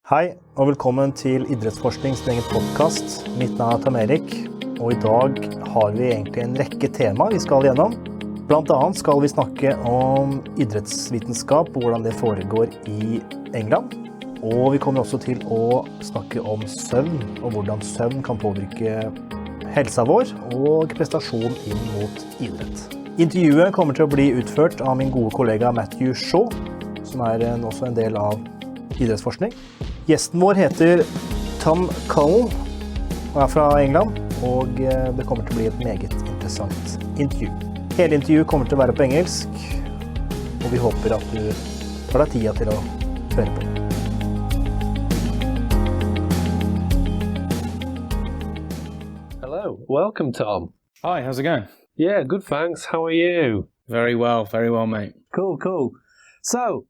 Hei, og velkommen til Idrettsforsknings egen podcast. Mitt navn Tom Erik, og I dag har vi egentlig en rekke tema vi skal gjennom. Blant annet skal vi snakke om idrettsvitenskap og hvordan det foregår I England. Og vi kommer også til å snakke om søvn og hvordan søvn kan påvirke helsa vår og prestasjon inn mot idrett. Intervjuet kommer til å bli utført av min gode kollega Matthew Shaw, som også en del av idrettsforskning. Gjesten vår heter Tom Cullen og fra England, og det kommer til å bli et meget interessant intervju. Hele intervjuet kommer til å være på engelsk, og vi håper at du tar deg tida til å høre på. Hello, welcome Tom. Hi, how's it going? Yeah, good thanks. How are you? Very well, mate. Cool. So,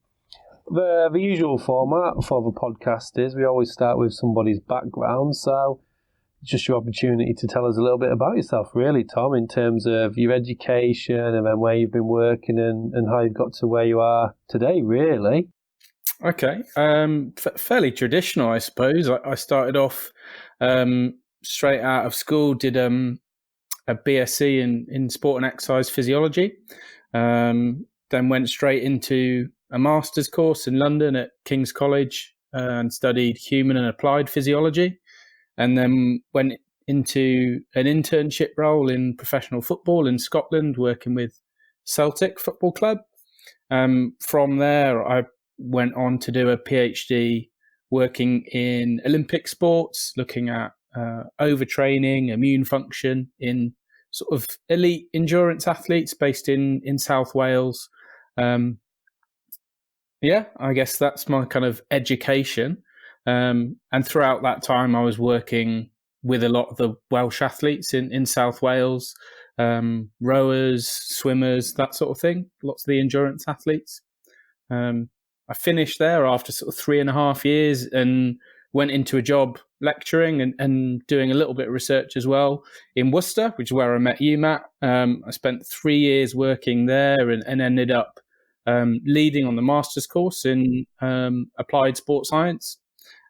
the usual format for the podcast is we always start with somebody's background, so it's just your opportunity to tell us a little bit about yourself, really, Tom, in terms of your education and then where you've been working and how you've got to where you are today, really. Okay, fairly traditional, I suppose. I started off straight out of school, did a BSc in sport and exercise physiology, then went straight into a master's course in London at King's College and studied human and applied physiology, and then went into an internship role in professional football in Scotland, working with Celtic Football Club. From there, I went on to do a PhD working in Olympic sports, looking at overtraining, immune function in sort of elite endurance athletes based in South Wales. Yeah, I guess that's my kind of education. And throughout that time, I was working with a lot of the Welsh athletes in South Wales, rowers, swimmers, that sort of thing, lots of the endurance athletes. I finished there after sort of 3.5 years and went into a job lecturing and doing a little bit of research as well in Worcester, which is where I met you, Matt. I spent 3 years working there and ended up leading on the master's course in applied sports science.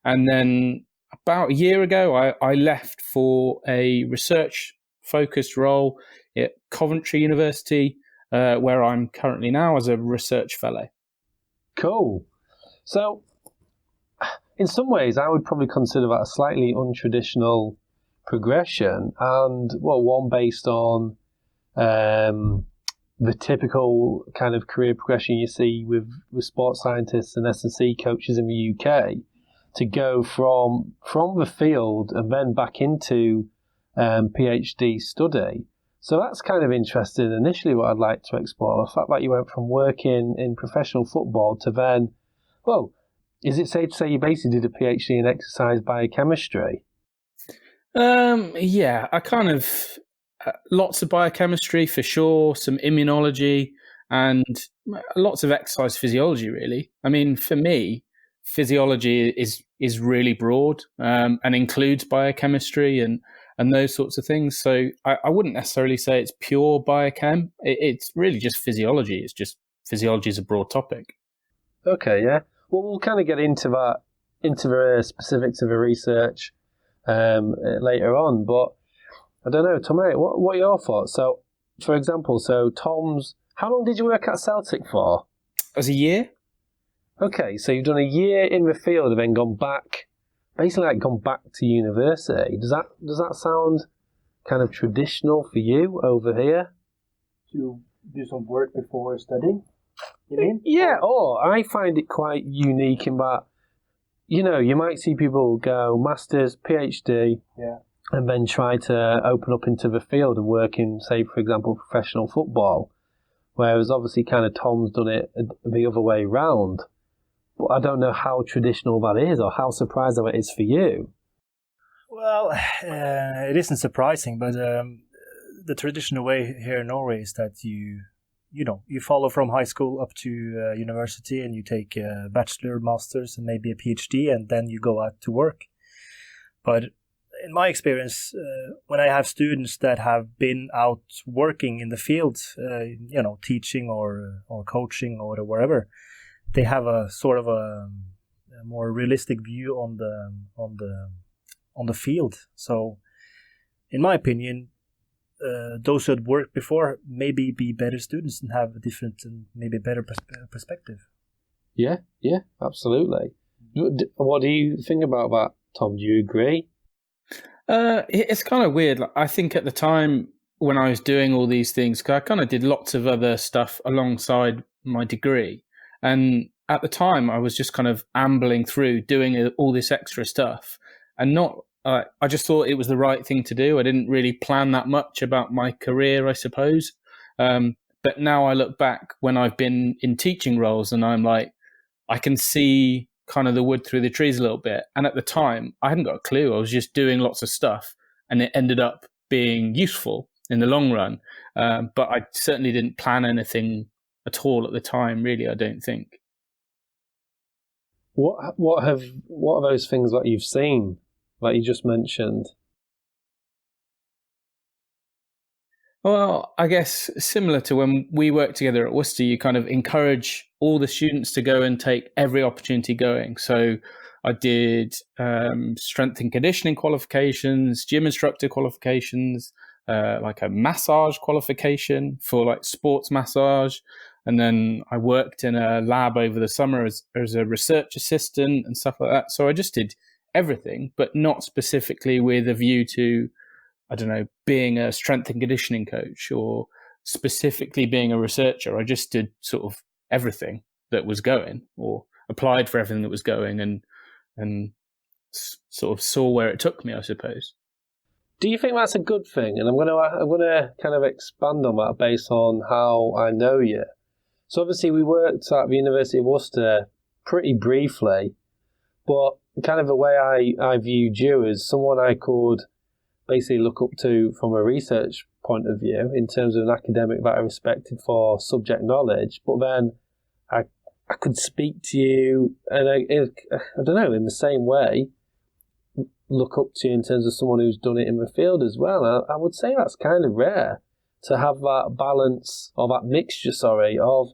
And then about a year ago, I left for a research-focused role at Coventry University, where I'm currently now as a research fellow. Cool. So, in some ways, I would probably consider that a slightly untraditional progression, and one based on the typical kind of career progression you see with sports scientists and S&C coaches in the UK, to go from the field and then back into PhD study. So that's kind of interesting. Initially, what I'd like to explore, the fact that you went from working in professional football to then, is it safe to say you basically did a PhD in exercise biochemistry? Yeah, I kind of... lots of biochemistry for sure, some immunology, and lots of exercise physiology, really. I mean, for me, physiology is really broad and includes biochemistry and those sorts of things. So I wouldn't necessarily say it's pure biochem. It's really just physiology. It's just physiology is a broad topic. Okay, yeah. Well, we'll kind of get into that, into the specifics of the research later on, but I don't know, Tom, what are your thoughts? So, for example, how long did you work at Celtic for? As a year. Okay, so you've done a year in the field and then gone back to university. Does that sound kind of traditional for you over here? To do some work before studying, you mean? Yeah, I find it quite unique in that, you might see people go master's, PhD, yeah, and then try to open up into the field and work in, say, for example, professional football, whereas obviously kind of Tom's done it the other way round. But I don't know how traditional that is or how surprising it is for you. Well, it isn't surprising, but the traditional way here in Norway is that you follow from high school up to university, and you take a bachelor, master's, and maybe a PhD, and then you go out to work. But in my experience, when I have students that have been out working in the field, teaching or coaching or wherever, they have a sort of a a more realistic view on the field. So, in my opinion, those who had worked before maybe be better students and have a different and maybe better perspective. Yeah, absolutely. What do you think about that, Tom? Do you agree? It's kind of weird. I think at the time when I was doing all these things, 'cause I kind of did lots of other stuff alongside my degree. And at the time, I was just kind of ambling through doing all this extra stuff and I just thought it was the right thing to do. I didn't really plan that much about my career, I suppose. But now I look back when I've been in teaching roles and I'm like, I can see kind of the wood through the trees a little bit. And at the time, I hadn't got a clue. I was just doing lots of stuff and it ended up being useful in the long run. But I certainly didn't plan anything at all at the time, really, I don't think. What are those things that you've seen that you just mentioned? Well, I guess similar to when we worked together at Worcester, you kind of encourage all the students to go and take every opportunity going. So I did strength and conditioning qualifications, gym instructor qualifications, like a massage qualification for like sports massage. And then I worked in a lab over the summer as a research assistant and stuff like that. So I just did everything, but not specifically with a view to, I don't know, being a strength and conditioning coach or specifically being a researcher. I just did sort of everything that was going, or applied for everything that was going, and sort of saw where it took me, I suppose. Do you think that's a good thing? And I'm going to kind of expand on that based on how I know you. So obviously we worked at the University of Worcester pretty briefly, but kind of the way I viewed you as someone I could basically look up to from a research point of view in terms of an academic that I respected for subject knowledge, but then I could speak to you and I don't know, in the same way, look up to you in terms of someone who's done it in the field as well. I would say that's kind of rare to have that balance, or that mixture, of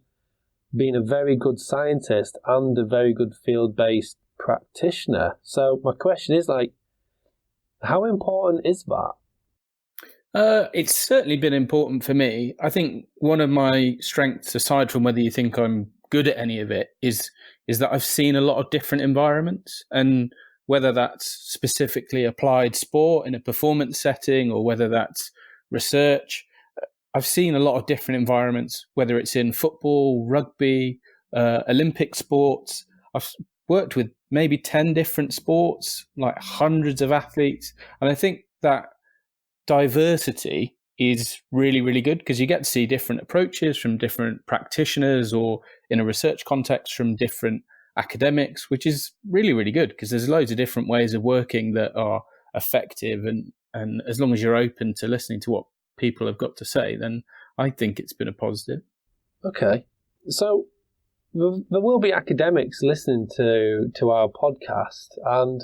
being a very good scientist and a very good field-based practitioner. So my question is, like, how important is that? It's certainly been important for me. I think one of my strengths, aside from whether you think I'm good at any of it, is that I've seen a lot of different environments, and whether that's specifically applied sport in a performance setting or whether that's research, I've seen a lot of different environments, whether it's in football, rugby, Olympic sports. I've worked with maybe 10 different sports, like hundreds of athletes. And I think that diversity is really, really good because you get to see different approaches from different practitioners, or in a research context from different academics, which is really, really good because there's loads of different ways of working that are effective. And as long as you're open to listening to what people have got to say, then I think it's been a positive. Okay. So there will be academics listening to our podcast, and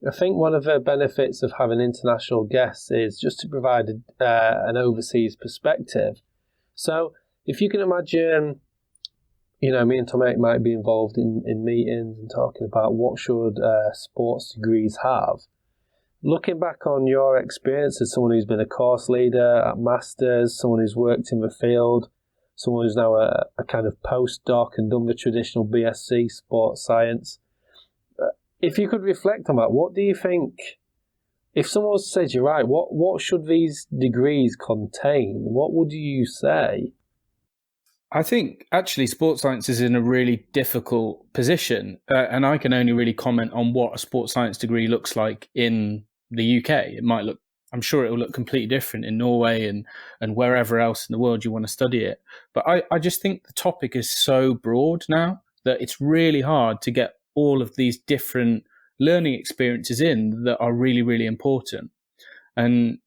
I think one of the benefits of having international guests is just to provide an overseas perspective. So if you can imagine, me and Tom might be involved in meetings and talking about what should sports degrees have. Looking back on your experience as someone who's been a course leader at Masters, someone who's worked in the field, someone who's now a kind of postdoc and done the traditional BSc sports science, if you could reflect on that, what do you think, if someone said, you're right, what should these degrees contain? What would you say? I think actually sports science is in a really difficult position, and I can only really comment on what a sports science degree looks like in the UK. It might look, I'm sure it will look completely different in Norway and wherever else in the world you want to study it. But I just think the topic is so broad now that it's really hard to get all of these different learning experiences in that are really, really important. And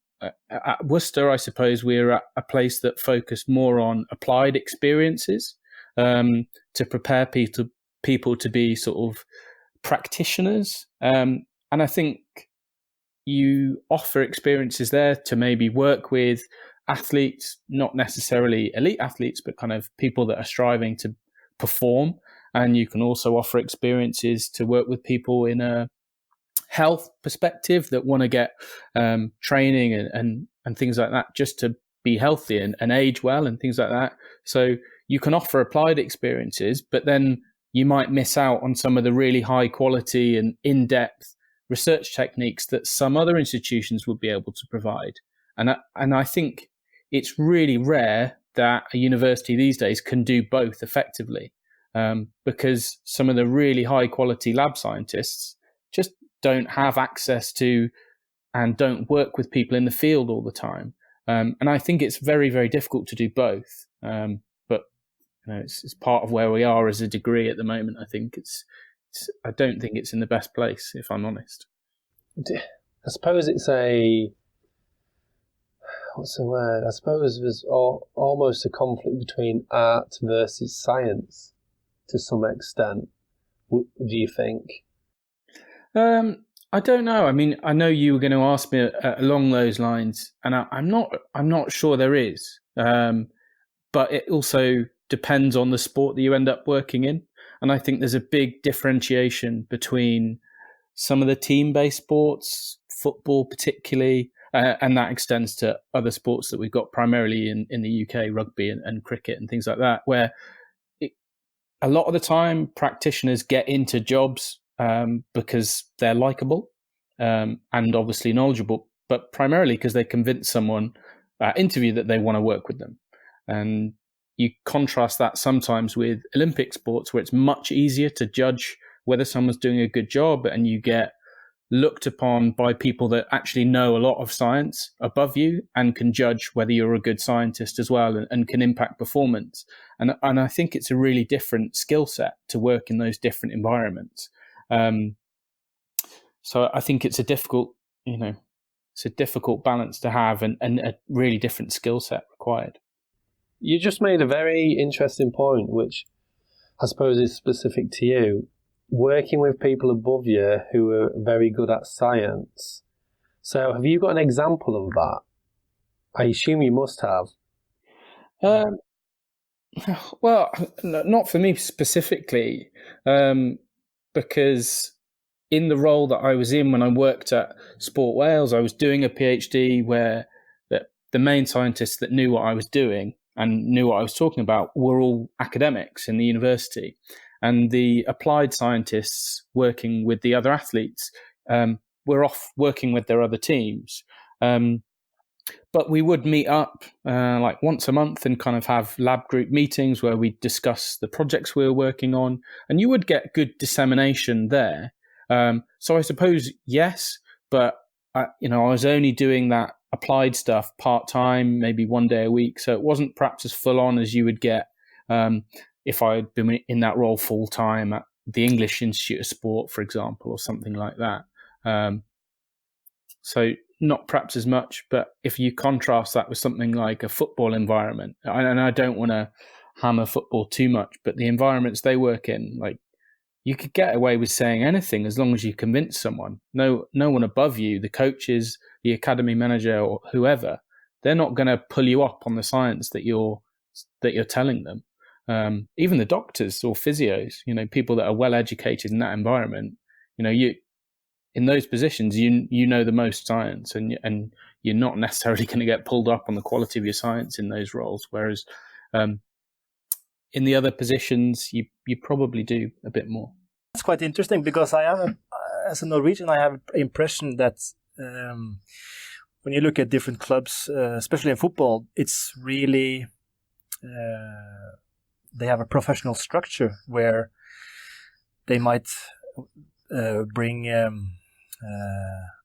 at Worcester, I suppose we're at a place that focused more on applied experiences to prepare people to be sort of practitioners. And I think you offer experiences there to maybe work with athletes, not necessarily elite athletes, but kind of people that are striving to perform. And you can also offer experiences to work with people in a health perspective that want to get training and things like that, just to be healthy and age well and things like that. So you can offer applied experiences, but then you might miss out on some of the really high quality and in-depth research techniques that some other institutions would be able to provide. And I think it's really rare that a university these days can do both effectively, because some of the really high quality lab scientists just don't have access to and don't work with people in the field all the time. And I think it's very, very difficult to do both. But it's part of where we are as a degree at the moment. I think I don't think it's in the best place, if I'm honest. I suppose it's what's the word? I suppose there's almost a conflict between art versus science to some extent. Do you think? I don't know. I mean, I know you were going to ask me along those lines, and I'm not sure there is. But it also depends on the sport that you end up working in. And I think there's a big differentiation between some of the team-based sports, football particularly, and that extends to other sports that we've got primarily in the UK, rugby and cricket and things like that, where a lot of the time practitioners get into jobs because they're likable and obviously knowledgeable, but primarily because they convince someone interview that they want to work with them. And you contrast that sometimes with Olympic sports, where it's much easier to judge whether someone's doing a good job, and you get looked upon by people that actually know a lot of science above you and can judge whether you're a good scientist as well, and can impact performance. And I think it's a really different skill set to work in those different environments. So I think it's a difficult balance to have, and a really different skill set required. You just made a very interesting point, which I suppose is specific to you. Working with people above you who are very good at science. So have you got an example of that? I assume you must have. Well, not for me specifically, because in the role that I was in when I worked at Sport Wales, I was doing a PhD where the main scientists that knew what I was doing and knew what I was talking about were all academics in the university. And the applied scientists working with the other athletes were off working with their other teams. But we would meet up like once a month and kind of have lab group meetings where we discuss the projects we were working on. And you would get good dissemination there. So I suppose, yes, but I was only doing that applied stuff part-time, maybe one day a week. So it wasn't perhaps as full on as you would get if I had been in that role full-time at the English Institute of Sport, for example, or something like that. So not perhaps as much, but if you contrast that with something like a football environment, and I don't want to hammer football too much, but the environments they work in, like, you could get away with saying anything as long as you convince someone. No one above you, the coaches, the academy manager, or whoever, they're not going to pull you up on the science that you're telling them. Even the doctors or physios, people that are well educated in that environment, you in those positions, you know the most science, and you're not necessarily going to get pulled up on the quality of your science in those roles. Whereas in the other positions, you probably do a bit more. It's quite interesting because as a Norwegian, I have an impression that when you look at different clubs, especially in football, it's really they have a professional structure where they might bring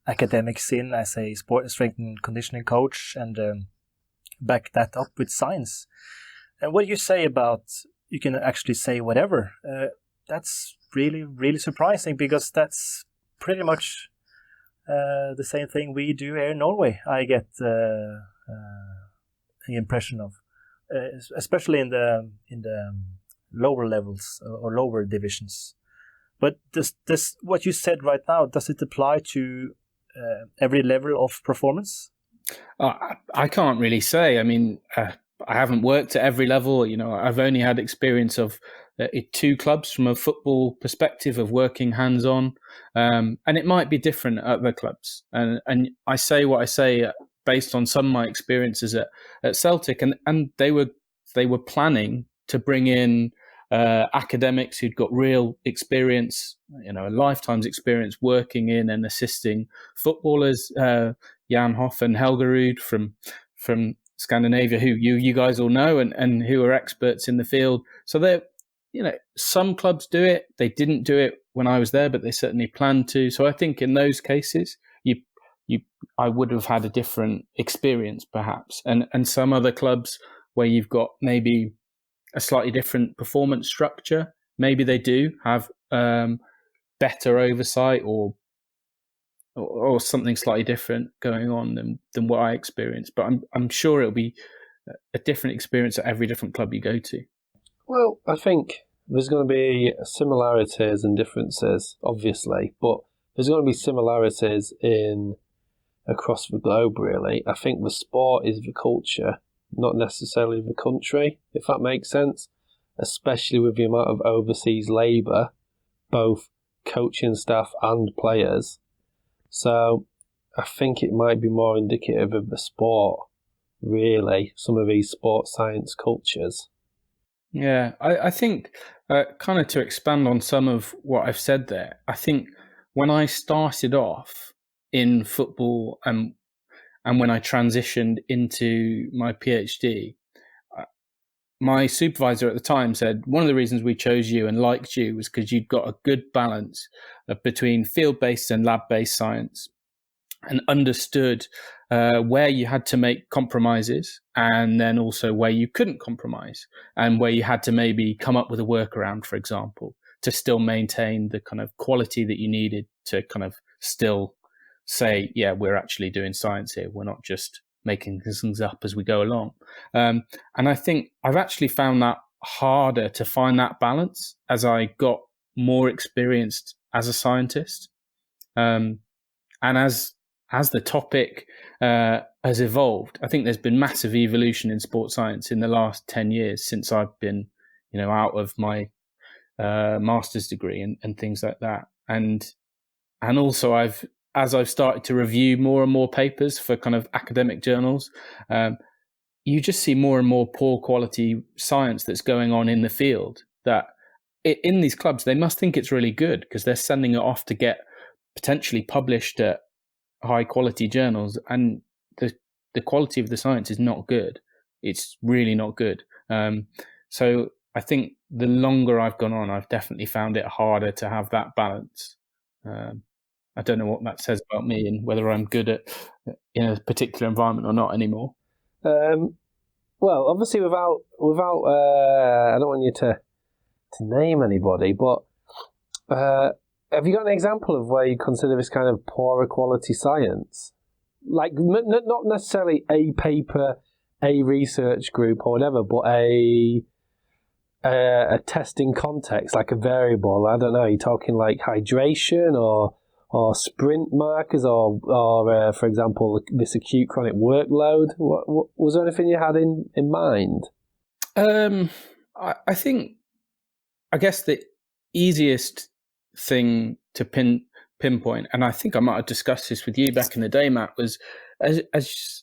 academics in as a sport strength and conditioning coach and back that up with science. And what you say about you can actually say whatever, that's really, really surprising, because that's pretty much the same thing we do here in Norway. I get the impression of, especially in the lower levels or lower divisions. But this what you said right now, does it apply to every level of performance? I can't really say. I mean, I haven't worked at every level. I've only had experience of two clubs from a football perspective of working hands-on, and it might be different at other clubs. And I say what I say based on some of my experiences at Celtic, and they were planning to bring in academics who'd got real experience, a lifetime's experience working in and assisting footballers, Jan Hoff and Helgerud from Scandinavia, who you guys all know and who are experts in the field. So they're, some clubs do it. They didn't do it when I was there, but they certainly planned to. So I think in those cases, I would have had a different experience perhaps. And some other clubs where you've got maybe a slightly different performance structure, maybe they do have better oversight or something slightly different going on than what I experienced. But I'm sure it'll be a different experience at every different club you go to. Well, I think there's going to be similarities and differences, obviously, but there's going to be similarities across the globe, really. I think the sport is the culture, not necessarily the country, if that makes sense, especially with the amount of overseas labour, both coaching staff and players. So I think it might be more indicative of the sport, really, some of these sports science cultures. Yeah, I think kind of to expand on some of what I've said there, I think when I started off in football and when I transitioned into my PhD, my supervisor at the time said one of the reasons we chose you and liked you was because you'd got a good balance between field-based and lab-based science and understood where you had to make compromises and then also where you couldn't compromise and where you had to maybe come up with a workaround, for example, to still maintain the kind of quality that you needed to kind of still say, yeah, we're actually doing science here. We're not just making things up as we go along. And I think I've actually found that harder to find that balance as I got more experienced as a scientist. And as the topic has evolved, I think there's been massive evolution in sports science in the last 10 years since I've been, out of my master's degree and things like that. And also as I've started to review more and more papers for kind of academic journals, you just see more and more poor quality science that's going on in the field that in these clubs, they must think it's really good because they're sending it off to get potentially published at high quality journals. And the quality of the science is not good. It's really not good. So I think the longer I've gone on, I've definitely found it harder to have that balance. I don't know what that says about me and whether I'm good at in a particular environment or not anymore. Well, obviously, without I don't want you to name anybody, but have you got an example of where you consider this kind of poorer quality science, like not necessarily a paper, a research group or whatever, but a testing context, like a variable? I don't know. You're talking like hydration or sprint markers, or for example, this acute chronic workload. What was there anything you had in mind? I think, I guess the easiest thing to pinpoint, and I think I might have discussed this with you back in the day, Matt, was as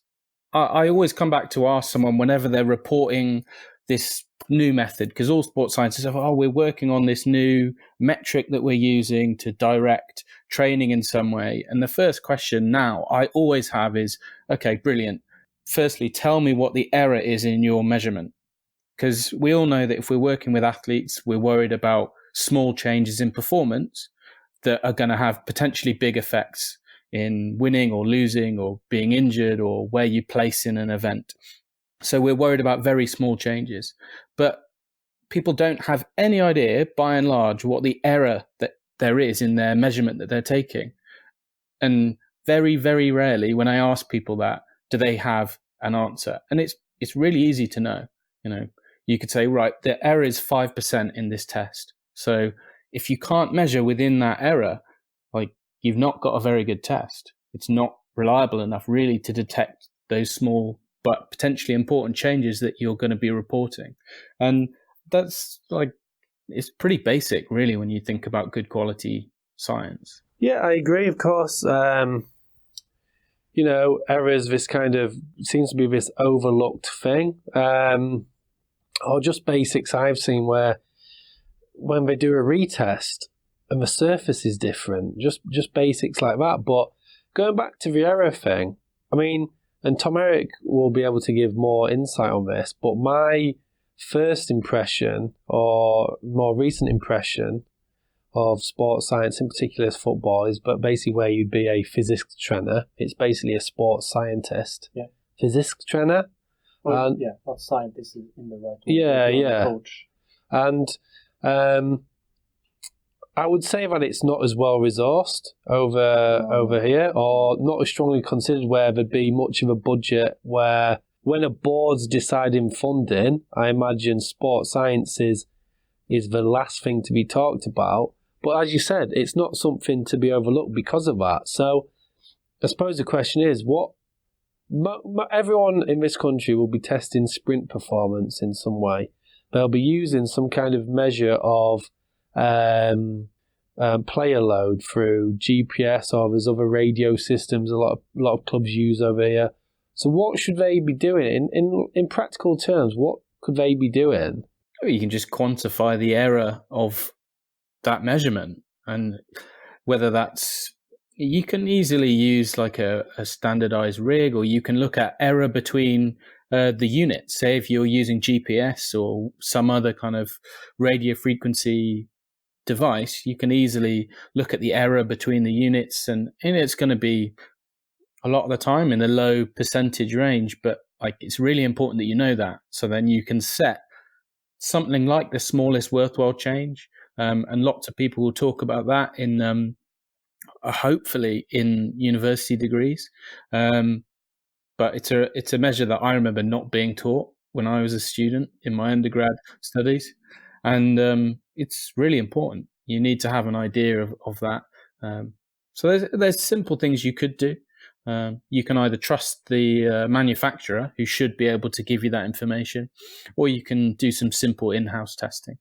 I always come back to ask someone whenever they're reporting this new method, because all sports scientists say, we're working on this new metric that we're using to direct training in some way. And the first question now I always have is, okay, brilliant. Firstly, tell me what the error is in your measurement. Because we all know that if we're working with athletes, we're worried about small changes in performance that are going to have potentially big effects in winning or losing or being injured or where you place in an event. So we're worried about very small changes. But people don't have any idea, by and large, what the error that there is in their measurement that they're taking. And very, very rarely, when I ask people that, do they have an answer. And it's really easy to know. You could say, right, the error is 5% in this test. So if you can't measure within that error, like, you've not got a very good test. It's not reliable enough really to detect those small but potentially important changes that you're going to be reporting. And that's like it's pretty basic, really, when you think about good quality science. Yeah, I agree, of course. Errors, this kind of seems to be this overlooked thing. Or just basics I've seen where when they do a retest and the surface is different, just basics like that. But going back to the error thing, I mean, and Tom Eric will be able to give more insight on this, but my first impression or more recent impression of sports science, in particular football, is but basically where you'd be a physics trainer. It's basically a sports scientist. Yeah. Physics trainer. Not scientist in the right way. Yeah. Coach. And I would say that it's not as well resourced over here, or not as strongly considered where there'd be much of a budget where when a board's deciding funding, I imagine sports science is the last thing to be talked about. But as you said, it's not something to be overlooked because of that. So I suppose the question is, everyone in this country will be testing sprint performance in some way. They'll be using some kind of measure of player load through GPS, or there's other radio systems a lot of clubs use over here. So what should they be doing? In practical terms, what could they be doing? You can just quantify the error of that measurement, and whether that's, you can easily use like a standardized rig, or you can look at error between the units. Say if you're using GPS or some other kind of radio frequency device, you can easily look at the error between the units, and it's going to be a lot of the time in the low percentage range, but like it's really important that you know that, so then you can set something like the smallest worthwhile change, and lots of people will talk about that in hopefully in university degrees, but it's a measure that I remember not being taught when I was a student in my undergrad studies, and it's really important. You need to have an idea of that. So there's simple things you could do. You can either trust the manufacturer, who should be able to give you that information, or you can do some simple in-house testing.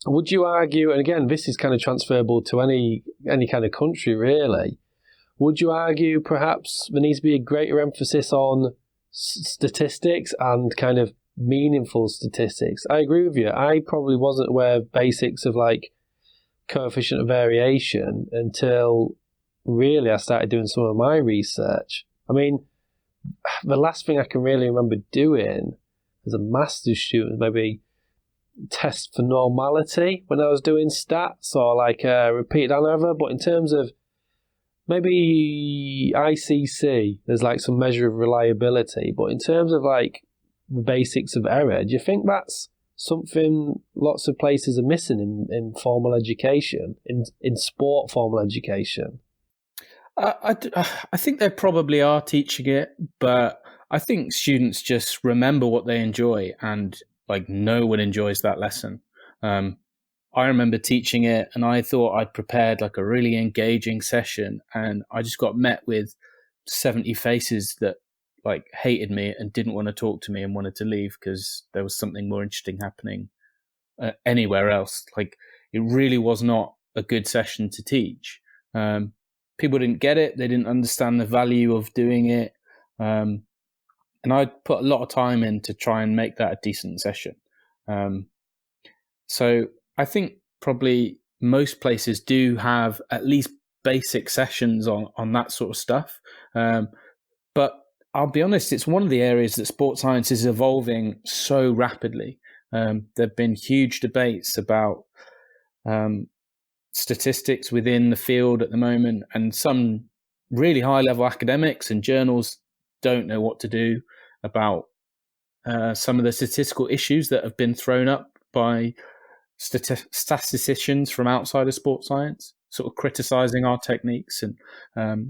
Would you argue, and again, this is kind of transferable to any kind of country, really, would you argue perhaps there needs to be a greater emphasis on statistics and kind of meaningful statistics? I agree with you. I probably wasn't aware of basics of like coefficient of variation until really I started doing some of my research. I mean, the last thing I can really remember doing as a master's student, maybe test for normality when I was doing stats, or like repeated over. But in terms of maybe ICC, there's like some measure of reliability. But in terms of like the basics of error, do you think that's something lots of places are missing in formal education, in sport formal education? I think they probably are teaching it, but I think students just remember what they enjoy, and like no one enjoys that lesson. I remember teaching it, and I thought I'd prepared like a really engaging session, and I just got met with 70 faces that like hated me and didn't want to talk to me and wanted to leave because there was something more interesting happening anywhere else. Like it really was not a good session to teach. People didn't get it. They didn't understand the value of doing it. And I put a lot of time in to try and make that a decent session. So I think probably most places do have at least basic sessions on that sort of stuff. But I'll be honest, it's one of the areas that sports science is evolving so rapidly. There have been huge debates about statistics within the field at the moment, and some really high-level academics and journals don't know what to do about some of the statistical issues that have been thrown up by statisticians from outside of sports science, sort of criticizing our techniques. And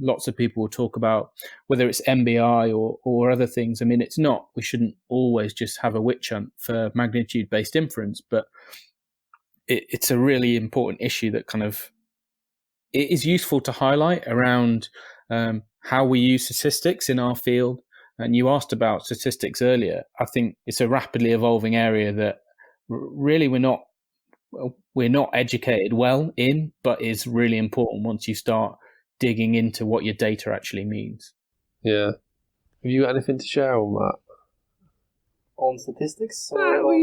lots of people will talk about whether it's MBI or other things. I mean, it's not, we shouldn't always just have a witch hunt for magnitude-based inference, but it's a really important issue that kind of, it is useful to highlight around how we use statistics in our field. And you asked about statistics earlier. I think it's a rapidly evolving area that really we're not we're not educated well in, but is really important once you start digging into what your data actually means. Yeah. Have you got anything to share on that? On statistics?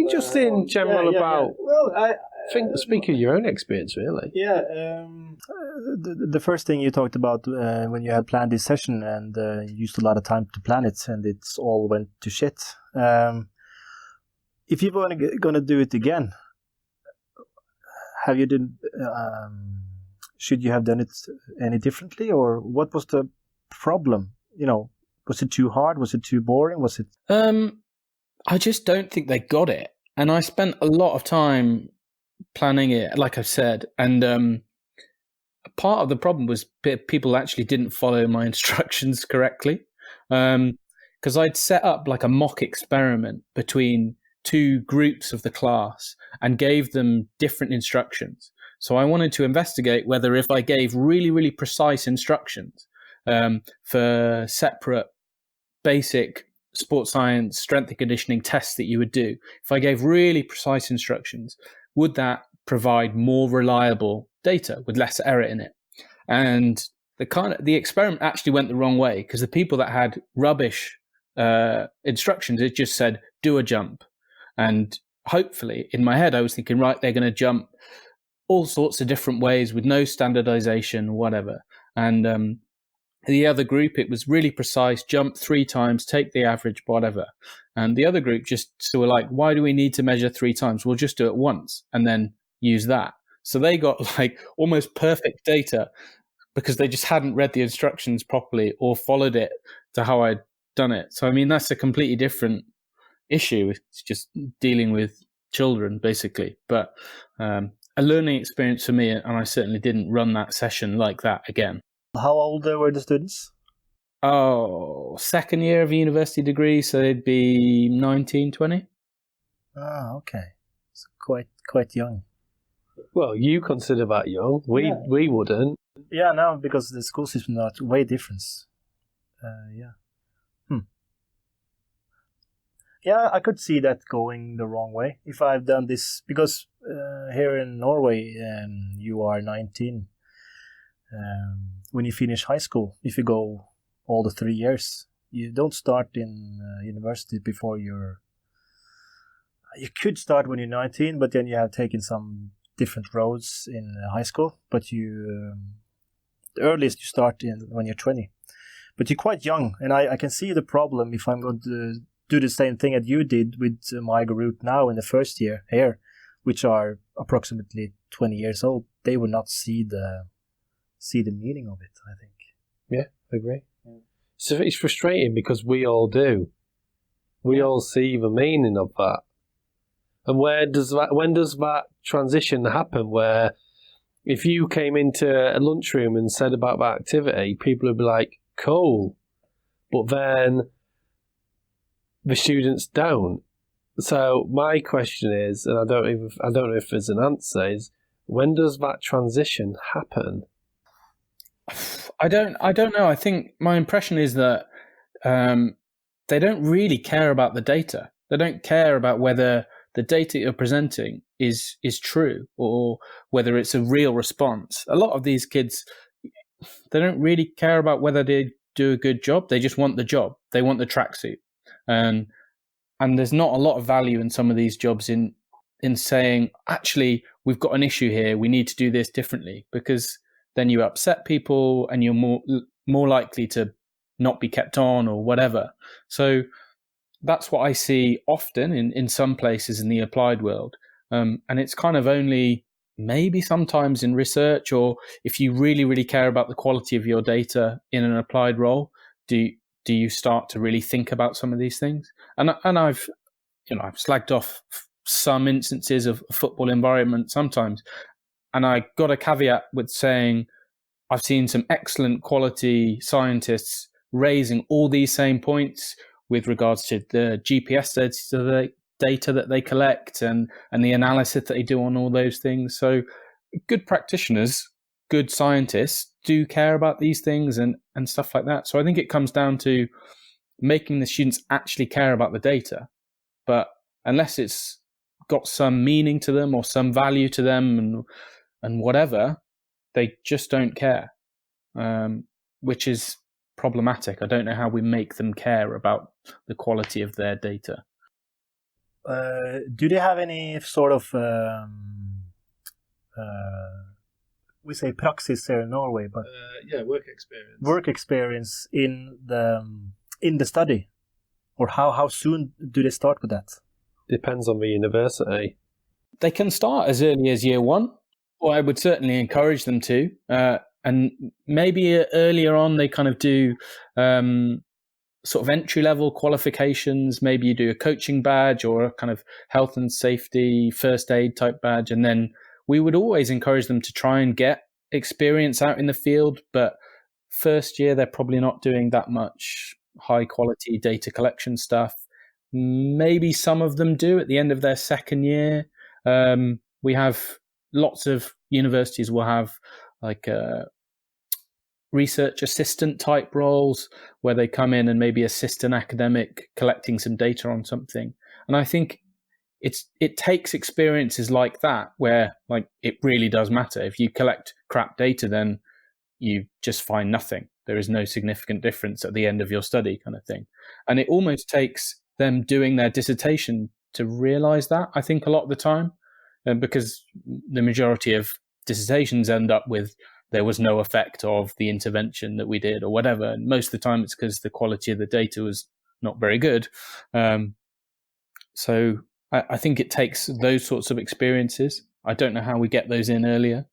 Just in general about... Yeah. Well, speak of your own experience, really. Yeah. The first thing you talked about when you had planned this session and you used a lot of time to plan it and it's all went to shit. If you're going to do it again, should you have done it any differently, or what was the problem? Was it too hard? Was it too boring? Was it? I just don't think they got it, and I spent a lot of time planning it, like I've said, and part of the problem was people actually didn't follow my instructions correctly, because I'd set up like a mock experiment between two groups of the class and gave them different instructions. So I wanted to investigate whether if I gave really, really precise instructions for separate basic sports science, strength and conditioning tests that you would do, if I gave really precise instructions, would that provide more reliable data with less error in it? And the experiment actually went the wrong way, because the people that had rubbish instructions, it just said, do a jump. And hopefully, in my head, I was thinking, right, they're going to jump all sorts of different ways with no standardization, whatever. And the other group, it was really precise, jump 3 times, take the average, whatever. And the other group just were like, why do we need to measure 3 times? We'll just do it once and then use that. So they got like almost perfect data because they just hadn't read the instructions properly or followed it to how I'd done it. So, I mean, that's a completely different issue. It's just dealing with children, basically. But a learning experience for me, and I certainly didn't run that session like that again. How old were the students? Oh, second year of a university degree, so they'd be 19, 20. Ah, okay. It's quite young. Well, you consider that young. We wouldn't. Yeah, no, because the school system are way different. Yeah. Yeah, I could see that going the wrong way if I've done this, because here in Norway, you are 19 when you finish high school. If you go all the 3 years, you don't start in university before you could start when you're 19, but then you have taken some different roads in high school. But the earliest you start when you're 20. But you're quite young, and I can see the problem if I'm going to do the same thing that you did with my group now in the first year here, which are approximately 20 years old. They would not see the meaning of it, I think. Yeah, I agree. Yeah. So it's frustrating because we all do. We all see the meaning of that. And when does that transition happen, where if you came into a lunchroom and said about that activity, people would be like, cool. But then the students don't. So my question is, and I don't know if there's an answer, is when does that transition happen? I don't know. I think my impression is that they don't really care about the data. They don't care about whether the data you're presenting is true or whether it's a real response. A lot of these kids, they don't really care about whether they do a good job. They just want the job. They want the tracksuit. And there's not a lot of value in some of these jobs in saying, actually, we've got an issue here. We need to do this differently, because then you upset people and you're more likely to not be kept on or whatever. So that's what I see often in some places in the applied world. And it's kind of only maybe sometimes in research, or if you really, really care about the quality of your data in an applied role, do you start to really think about some of these things? And I've slagged off some instances of football environment sometimes, and I got a caveat with saying I've seen some excellent quality scientists raising all these same points with regards to the GPS data that they collect and the analysis that they do on all those things. So good practitioners, good scientists do care about these things and stuff like that. So I think it comes down to making the students actually care about the data. But unless it's got some meaning to them or some value to them and whatever, they just don't care, which is problematic. I don't know how we make them care about the quality of their data. Do they have any sort of we say praxis here in Norway, but work experience in the study, or how soon do they start with that? Depends on the university. They can start as early as year one, or I would certainly encourage them to. And maybe earlier on they kind of do sort of entry-level qualifications. Maybe you do a coaching badge or a kind of health and safety first aid type badge. And then we would always encourage them to try and get experience out in the field. But first year, they're probably not doing that much high-quality data collection stuff. Maybe some of them do at the end of their second year. We have lots of universities will have like research assistant type roles where they come in and maybe assist an academic collecting some data on something. And I think it takes experiences like that where like it really does matter. If you collect crap data, then you just find nothing. There is no significant difference at the end of your study kind of thing. And it almost takes them doing their dissertation to realize that, I think, a lot of the time, because the majority of dissertations end up with there was no effect of the intervention that we did or whatever. And most of the time it's because the quality of the data was not very good. So I think it takes those sorts of experiences. I don't know how we get those in earlier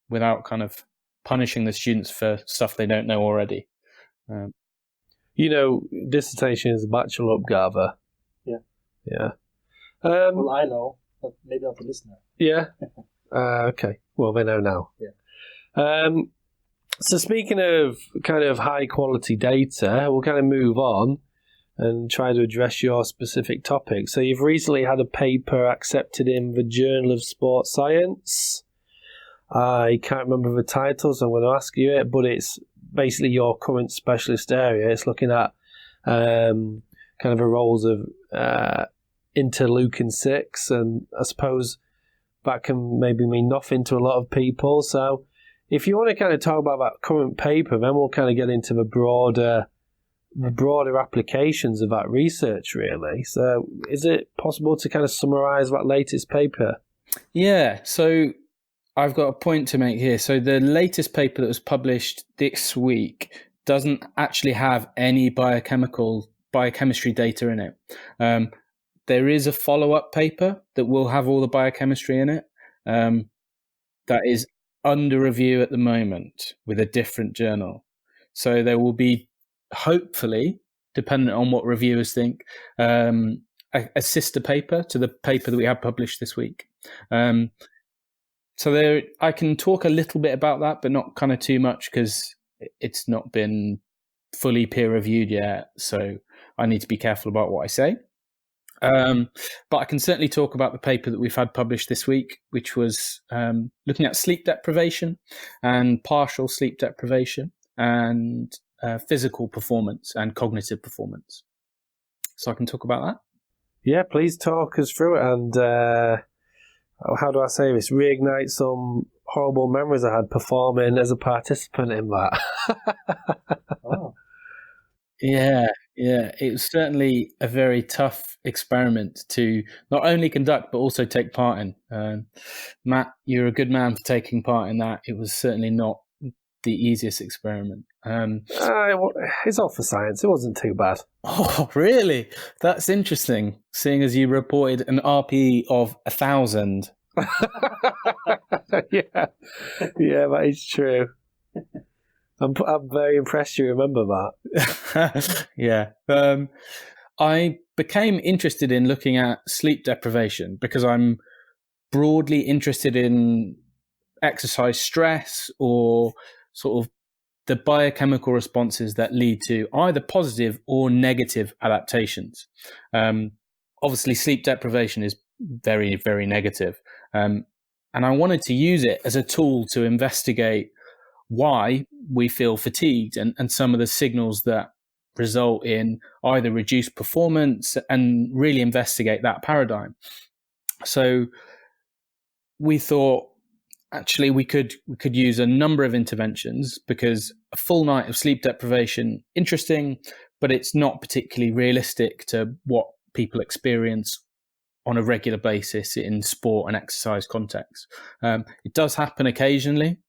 without kind of punishing the students for stuff they don't know already. Dissertation is a bachelor uppgave. Yeah. Well, I know, but maybe not the listener. Yeah. Okay. Well, they know now. Yeah. So speaking of kind of high quality data, we'll kind of move on and try to address your specific topic. So you've recently had a paper accepted in the Journal of Sports Science. I can't remember the title, so I'm going to ask you it, but it's basically your current specialist area. It's looking at kind of the roles of interleukin-6, and I suppose that can maybe mean nothing to a lot of people. So if you want to kind of talk about that current paper, then we'll kind of get into the broader applications of that research, really. So is it possible to kind of summarize that latest paper? Yeah, so I've got a point to make here. So the latest paper that was published this week doesn't actually have any biochemistry data in it. There is a follow-up paper that will have all the biochemistry in it. That is under review at the moment with a different journal. So there will be, hopefully, dependent on what reviewers think, a sister paper to the paper that we have published this week. So there, I can talk a little bit about that, but not kind of too much because it's not been fully peer reviewed yet. So I need to be careful about what I say. But I can certainly talk about the paper that we've had published this week, which was looking at sleep deprivation and partial sleep deprivation and physical performance and cognitive performance. So I can talk about that. Yeah, please talk us through it and how do I say this? Reignite some horrible memories I had performing as a participant in that. Oh. Yeah. It was certainly a very tough experiment to not only conduct, but also take part in. Matt, you're a good man for taking part in that. It was certainly not the easiest experiment. It's all for science. It wasn't too bad. Oh, really? That's interesting, seeing as you reported an RP of 1,000. Yeah, that is true. I'm very impressed you remember that. Yeah. I became interested in looking at sleep deprivation because I'm broadly interested in exercise stress or sort of the biochemical responses that lead to either positive or negative adaptations. Obviously, sleep deprivation is very, very negative. And I wanted to use it as a tool to investigate why we feel fatigued and some of the signals that result in either reduced performance, and really investigate that paradigm. So we thought, actually, we could use a number of interventions, because a full night of sleep deprivation, interesting, but it's not particularly realistic to what people experience on a regular basis in sport and exercise context. It does happen occasionally.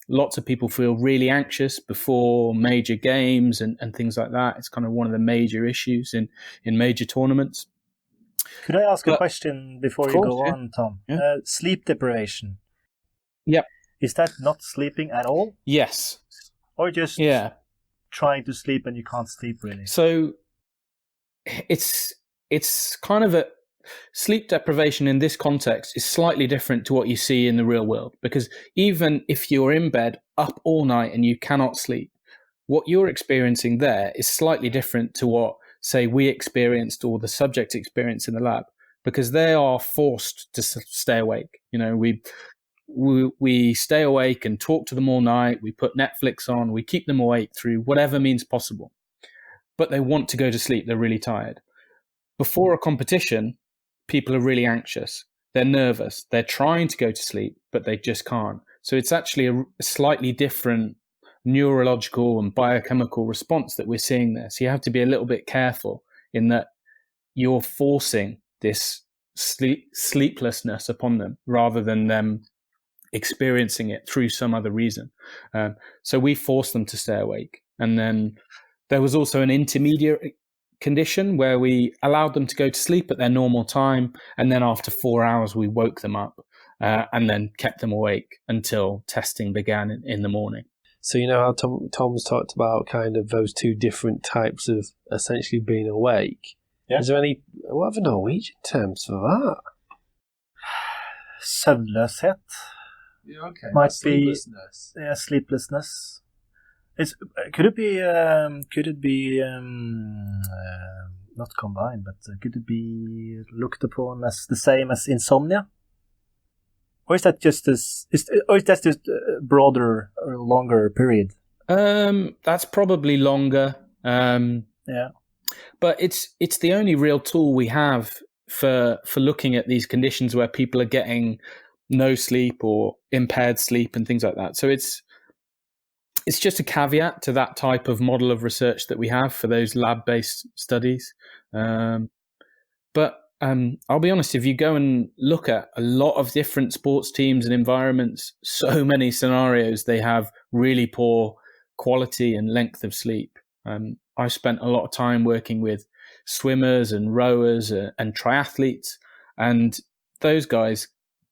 Lots of people feel really anxious before major games and things like that. It's kind of one of the major issues in major tournaments. Could I ask a question before you go on, Tom? Yeah. Sleep deprivation. Yep. Is that not sleeping at all? Yes. Or just trying to sleep and you can't sleep really? So it's kind of sleep deprivation in this context is slightly different to what you see in the real world, because even if you're in bed up all night and you cannot sleep, what you're experiencing there is slightly different to what, say, we experienced or the subject experienced in the lab, because they are forced to stay awake. You know, we stay awake and talk to them all night. We put Netflix on. We keep them awake through whatever means possible. But they want to go to sleep. They're really tired. Before a competition, people are really anxious. They're nervous. They're trying to go to sleep, but they just can't. So it's actually a slightly different neurological and biochemical response that we're seeing there. So you have to be a little bit careful in that you're forcing this sleeplessness upon them rather than them experiencing it through some other reason. So we forced them to stay awake. And then there was also an intermediate condition where we allowed them to go to sleep at their normal time. And then after 4 hours, we woke them up and then kept them awake until testing began in the morning. So you know how Tom's talked about kind of those two different types of essentially being awake? Yeah. Is there what are the Norwegian terms for that? Søvnløshet. Yeah, okay. Might sleeplessness. Be sleeplessness. Could it be not combined, but could it be looked upon as the same as insomnia? Or is that just a broader or longer period? That's probably longer. Yeah. But it's the only real tool we have for looking at these conditions where people are getting no sleep or impaired sleep and things like that. So it's just a caveat to that type of model of research that we have for those lab-based studies. But I'll be honest, if you go and look at a lot of different sports teams and environments, so many scenarios, they have really poor quality and length of sleep. I spent a lot of time working with swimmers and rowers and triathletes, and those guys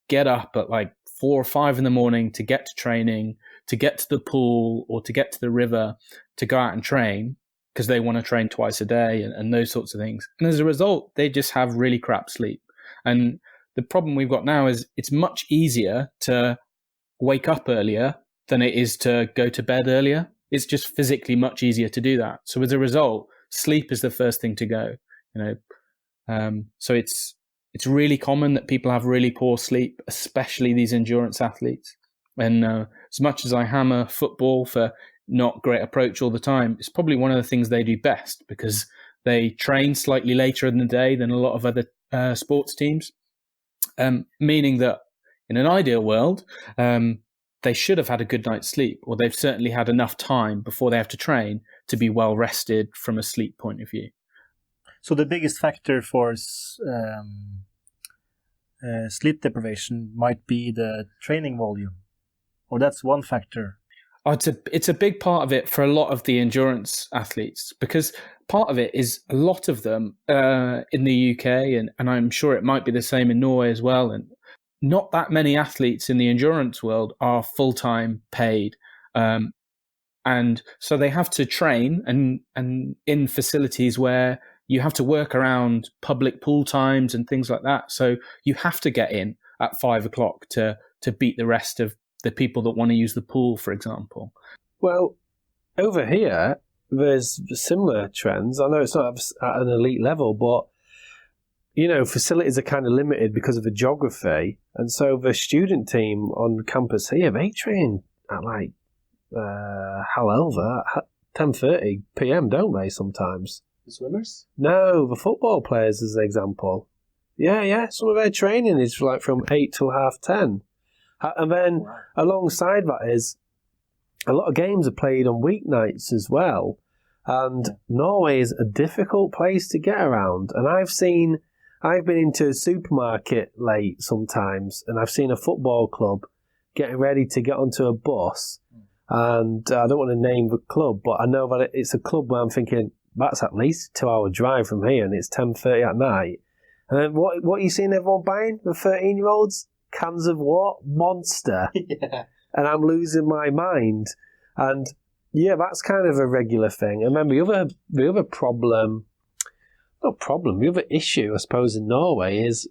get up at like 4 or 5 in the morning to get to training, to get to the pool or to get to the river, to go out and train because they want to train twice a day and those sorts of things. And as a result, they just have really crap sleep. And the problem we've got now is it's much easier to wake up earlier than it is to go to bed earlier. It's just physically much easier to do that. So as a result, sleep is the first thing to go. So it's really common that people have really poor sleep, especially these endurance athletes. And as much as I hammer football for not great approach all the time, it's probably one of the things they do best because they train slightly later in the day than a lot of other sports teams, meaning that in an ideal world, they should have had a good night's sleep, or they've certainly had enough time before they have to train to be well rested from a sleep point of view. So the biggest factor for sleep deprivation might be the training volume, or that's one factor. It's a big part of it for a lot of the endurance athletes, because part of it is a lot of them in the UK, and I'm sure it might be the same in Norway as well, and not that many athletes in the endurance world are full-time paid. And so they have to train and in facilities where you have to work around public pool times and things like that. So you have to get in at 5 o'clock to beat the rest of the people that want to use the pool, for example. Well, over here, there's similar trends. I know it's not at an elite level, but facilities are kind of limited because of the geography. And so the student team on campus here, they train at like hell over 10:30 p.m., don't they, sometimes? The swimmers? No, the football players, as an example. Yeah. Some of their training is like from 8 till 10:30. And then alongside that is a lot of games are played on weeknights as well. And Norway is a difficult place to get around. And I've been into a supermarket late sometimes, and I've seen a football club getting ready to get onto a bus. And I don't want to name the club, but I know that it's a club where I'm thinking, that's at least a 2-hour drive from here, and it's 10:30 at night. And then what are you seeing everyone buying? The 13-year-olds? Cans of what? Monster. Yeah. And I'm losing my mind. And yeah, that's kind of a regular thing. And then the other issue, I suppose, in Norway is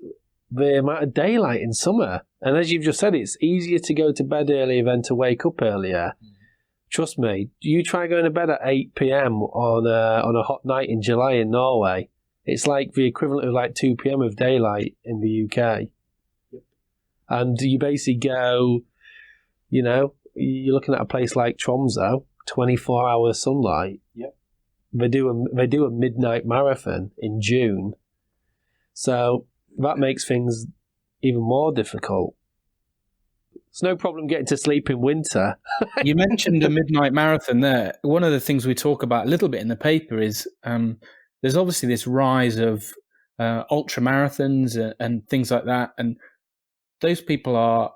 the amount of daylight in summer. And as you've just said, it's easier to go to bed earlier than to wake up earlier. Trust me, you try going to bed at 8 p.m. on a hot night in July in Norway, it's like the equivalent of like 2 p.m. of daylight in the UK. Yep. And you basically go, you're looking at a place like Tromsø, 24-hour sunlight. Yep. They do a midnight marathon in June. So that makes things even more difficult. It's no problem getting to sleep in winter. You mentioned a midnight marathon there. One of the things we talk about a little bit in the paper is there's obviously this rise of ultra marathons and things like that. And those people are,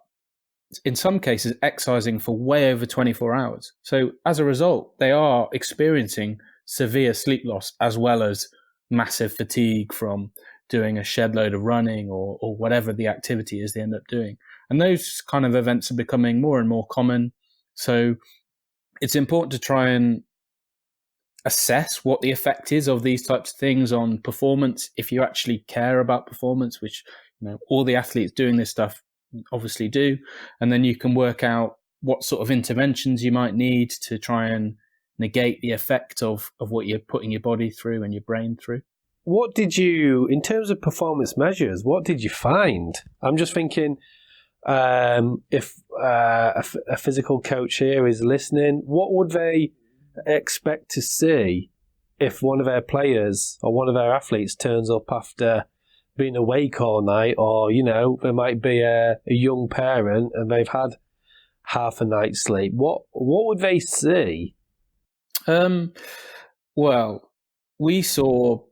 in some cases, exercising for way over 24 hours. So as a result, they are experiencing severe sleep loss as well as massive fatigue from doing a shed load of running or whatever the activity is they end up doing. And those kind of events are becoming more and more common. So it's important to try and assess what the effect is of these types of things on performance, if you actually care about performance, which all the athletes doing this stuff obviously do. And then you can work out what sort of interventions you might need to try and negate the effect of what you're putting your body through and your brain through. What did you, in terms of performance measures, what did you find? I'm just thinking, if a physical coach here is listening, what would they expect to see if one of their players or one of their athletes turns up after being awake all night, or, there might be a young parent and they've had half a night's sleep. What would they see? Well, we saw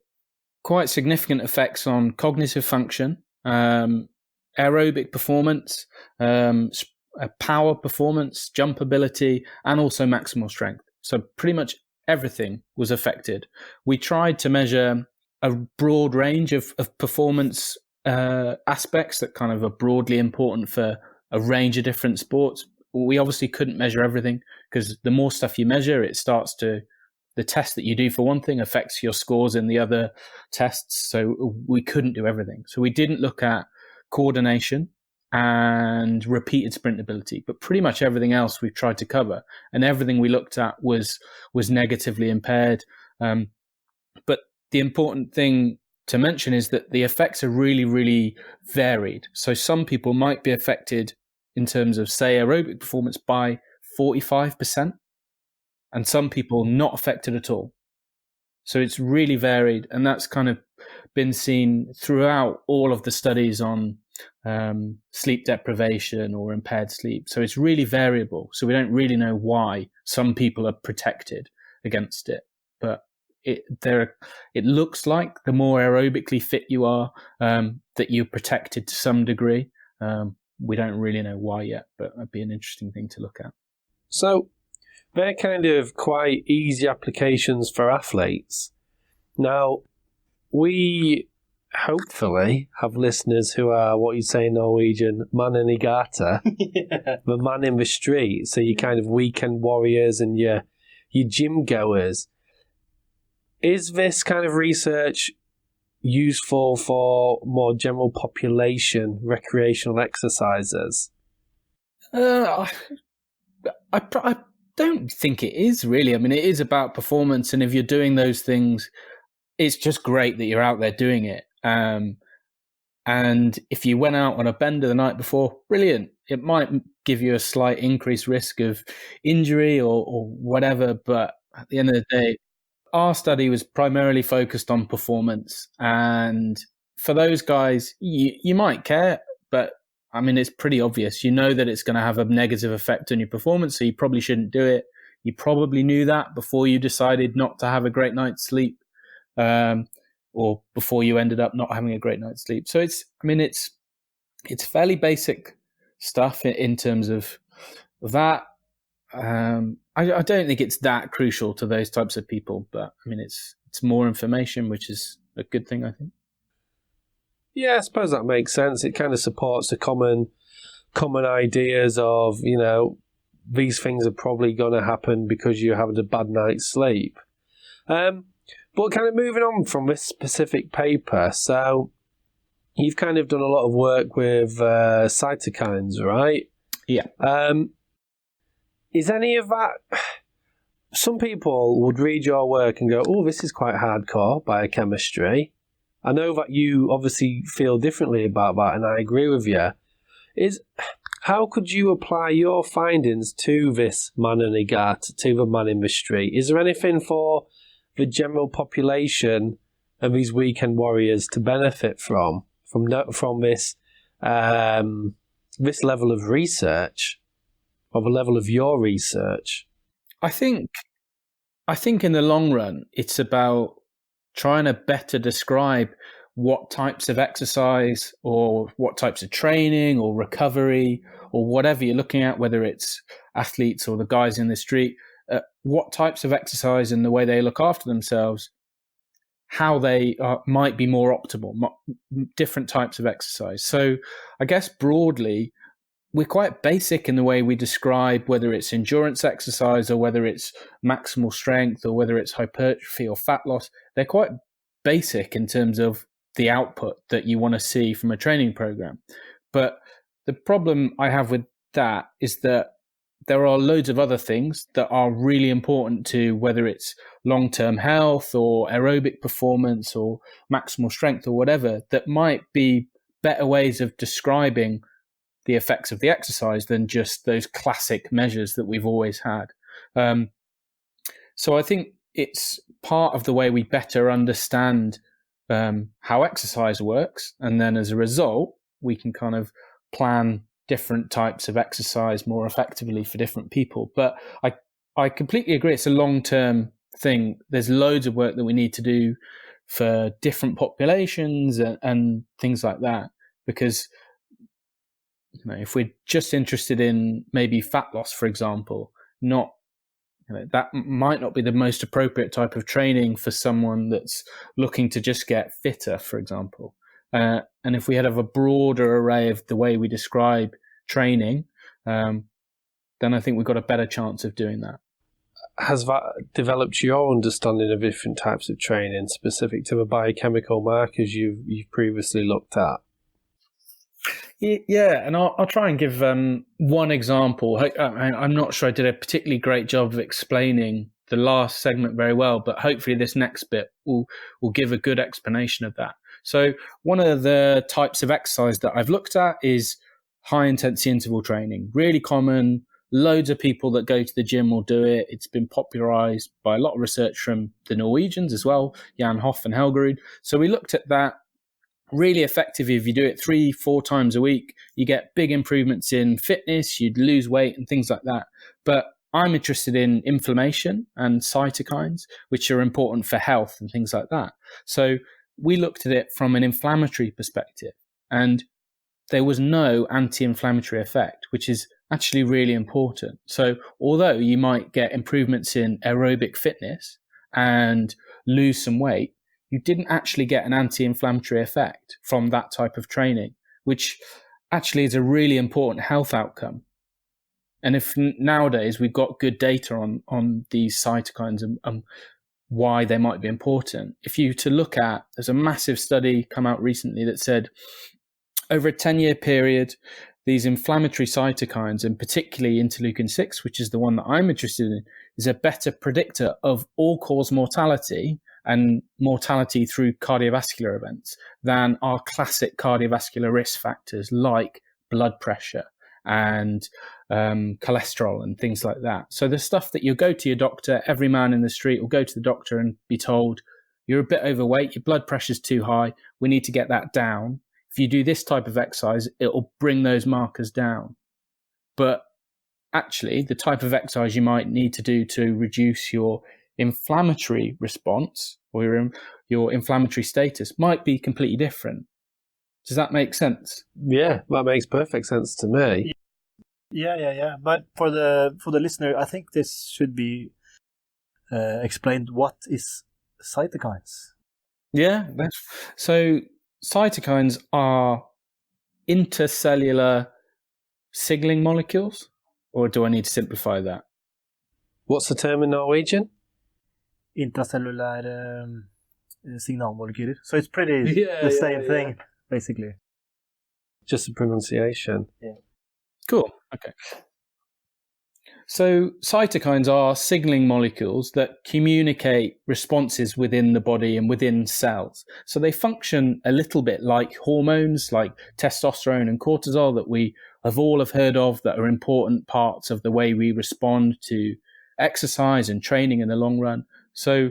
quite significant effects on cognitive function, aerobic performance, power performance, jump ability, and also maximal strength. So pretty much everything was affected. We tried to measure a broad range of performance aspects that kind of are broadly important for a range of different sports. We obviously couldn't measure everything, because the more stuff you measure, the test that you do for one thing affects your scores in the other tests. So we couldn't do everything. So we didn't look at coordination and repeated sprint ability, but pretty much everything else we've tried to cover, and everything we looked at was negatively impaired. But the important thing to mention is that the effects are really, really varied. So some people might be affected in terms of, say, aerobic performance by 45%, and some people not affected at all. So it's really varied, and that's kind of been seen throughout all of the studies on sleep deprivation or impaired sleep. So it's really variable. So we don't really know why some people are protected against it, but it looks like the more aerobically fit you are, that you're protected to some degree. We don't really know why yet, but it'd be an interesting thing to look at. So they're kind of quite easy applications for athletes. Now, we hopefully have listeners who are, what you say in Norwegian, mannen i gata, the man in the street. So you kind of weekend warriors and your gym goers. Is this kind of research useful for more general population recreational exercises? I don't think it is really. I mean, it is about performance, and if you're doing those things, it's just great that you're out there doing it. And if you went out on a bender the night before, brilliant. It might give you a slight increased risk of injury or whatever, but at the end of the day, our study was primarily focused on performance. And for those guys, you might care, but I mean, it's pretty obvious. You know that it's going to have a negative effect on your performance, so you probably shouldn't do it. You probably knew that before you decided not to have a great night's sleep, or before you ended up not having a great night's sleep. So it's fairly basic stuff in terms of that. I don't think it's that crucial to those types of people, but I mean, it's more information, which is a good thing, I think. Yeah, I suppose that makes sense. It kind of supports the common ideas of, these things are probably going to happen because you're having a bad night's sleep. But kind of moving on from this specific paper, so you've kind of done a lot of work with cytokines, right? Yeah. Is any of that... Some people would read your work and go, oh, this is quite hardcore biochemistry. I know that you obviously feel differently about that, and I agree with you. How could you apply your findings to this man in the gut, to the man in the street? Is there anything for the general population and these weekend warriors to benefit from this this level of research, or the level of your research? I think in the long run, it's about trying to better describe what types of exercise or what types of training or recovery or whatever you're looking at, whether it's athletes or the guys in the street, what types of exercise and the way they look after themselves, how they might be more optimal, different types of exercise. So I guess broadly, we're quite basic in the way we describe whether it's endurance exercise or whether it's maximal strength or whether it's hypertrophy or fat loss. They're quite basic in terms of the output that you want to see from a training program. But the problem I have with that is that there are loads of other things that are really important to whether it's long-term health or aerobic performance or maximal strength or whatever, that might be better ways of describing the effects of the exercise than just those classic measures that we've always had. So I think it's part of the way we better understand how exercise works. And then as a result, we can kind of plan different types of exercise more effectively for different people. But I completely agree. It's a long-term thing. There's loads of work that we need to do for different populations and things like that, because if we're just interested in maybe fat loss, for example, that might not be the most appropriate type of training for someone that's looking to just get fitter, for example. And if we had a broader array of the way we describe training, then I think we've got a better chance of doing that. Has that developed your understanding of different types of training specific to the biochemical markers you've previously looked at? Yeah, and I'll try and give one example. I'm not sure I did a particularly great job of explaining the last segment very well, but hopefully this next bit will give a good explanation of that. So one of the types of exercise that I've looked at is high-intensity interval training. Really common. Loads of people that go to the gym will do it. It's been popularized by a lot of research from the Norwegians as well, Jan Hoff and Helgerud. So we looked at that. Really effective if you do it 3-4 times a week. You get big improvements in fitness, you'd lose weight and things like that. But I'm interested in inflammation and cytokines, which are important for health and things like that. So we looked at it from an inflammatory perspective, and there was no anti-inflammatory effect, which is actually really important. So although you might get improvements in aerobic fitness and lose some weight, you didn't actually get an anti-inflammatory effect from that type of training, which actually is a really important health outcome. And if nowadays we've got good data on these cytokines and why they might be important, if you to look at, there's a massive study come out recently that said over a 10-year period, these inflammatory cytokines, and particularly interleukin-6, which is the one that I'm interested in, is a better predictor of all-cause mortality and mortality through cardiovascular events than our classic cardiovascular risk factors like blood pressure and cholesterol and things like that. So the stuff that you'll go to your doctor, every man in the street will go to the doctor and be told, you're a bit overweight, your blood pressure's too high, we need to get that down. If you do this type of exercise, it'll bring those markers down. But actually, the type of exercise you might need to do to reduce your inflammatory response or your inflammatory status might be completely different. Does that make sense? Yeah, that makes perfect sense to me. Yeah. But for the listener, I think this should be explained. What is cytokines? Yeah. So cytokines are intercellular signaling molecules, or do I need to simplify that? What's the term in Norwegian? Intracellular signalmolekyler. So it's pretty the same thing, basically. Just the pronunciation. Yeah. Cool. Okay. So cytokines are signaling molecules that communicate responses within the body and within cells. So they function a little bit like hormones, like testosterone and cortisol that we have heard of, that are important parts of the way we respond to exercise and training in the long run. So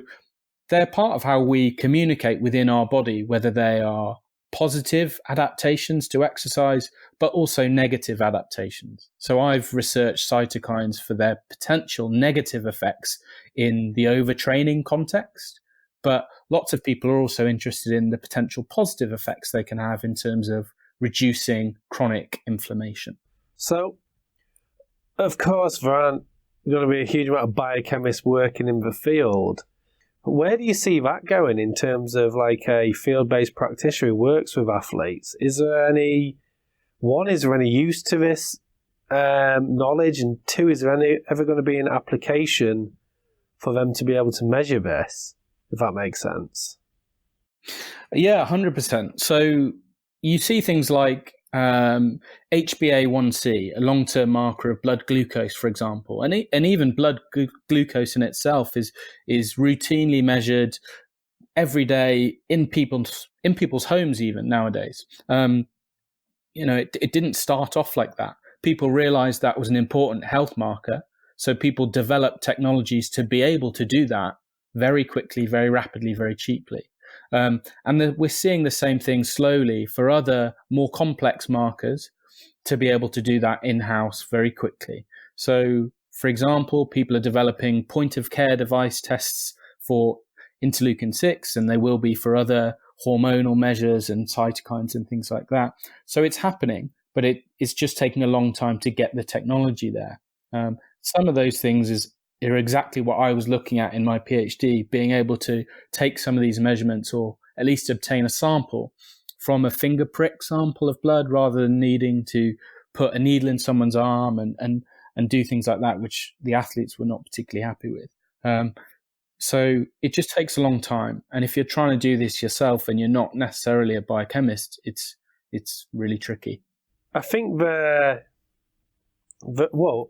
they're part of how we communicate within our body, whether they are positive adaptations to exercise, but also negative adaptations. So I've researched cytokines for their potential negative effects in the overtraining context, but lots of people are also interested in the potential positive effects they can have in terms of reducing chronic inflammation. So, of course, there aren't going to be a huge amount of biochemists working in the field. Where do you see that going in terms of like a field-based practitioner who works with athletes? Is there any use to this knowledge? And two, is there ever going to be an application for them to be able to measure this, if that makes sense? Yeah, 100%. So you see things like HbA1c, a long-term marker of blood glucose, for example, and even blood glucose in itself is routinely measured every day in people's homes, even nowadays. It didn't start off like that. People realized that was an important health marker, so people developed technologies to be able to do that very quickly, very rapidly, very cheaply. We're seeing the same thing slowly for other more complex markers to be able to do that in-house very quickly. So, for example, people are developing point-of-care device tests for interleukin-6, and they will be for other hormonal measures and cytokines and things like that. So it's happening, but it's just taking a long time to get the technology there. Some of those things are exactly what I was looking at in my PhD, being able to take some of these measurements or at least obtain a sample from a finger prick sample of blood rather than needing to put a needle in someone's arm and do things like that, which the athletes were not particularly happy with. So it just takes a long time. And if you're trying to do this yourself and you're not necessarily a biochemist, it's really tricky. I think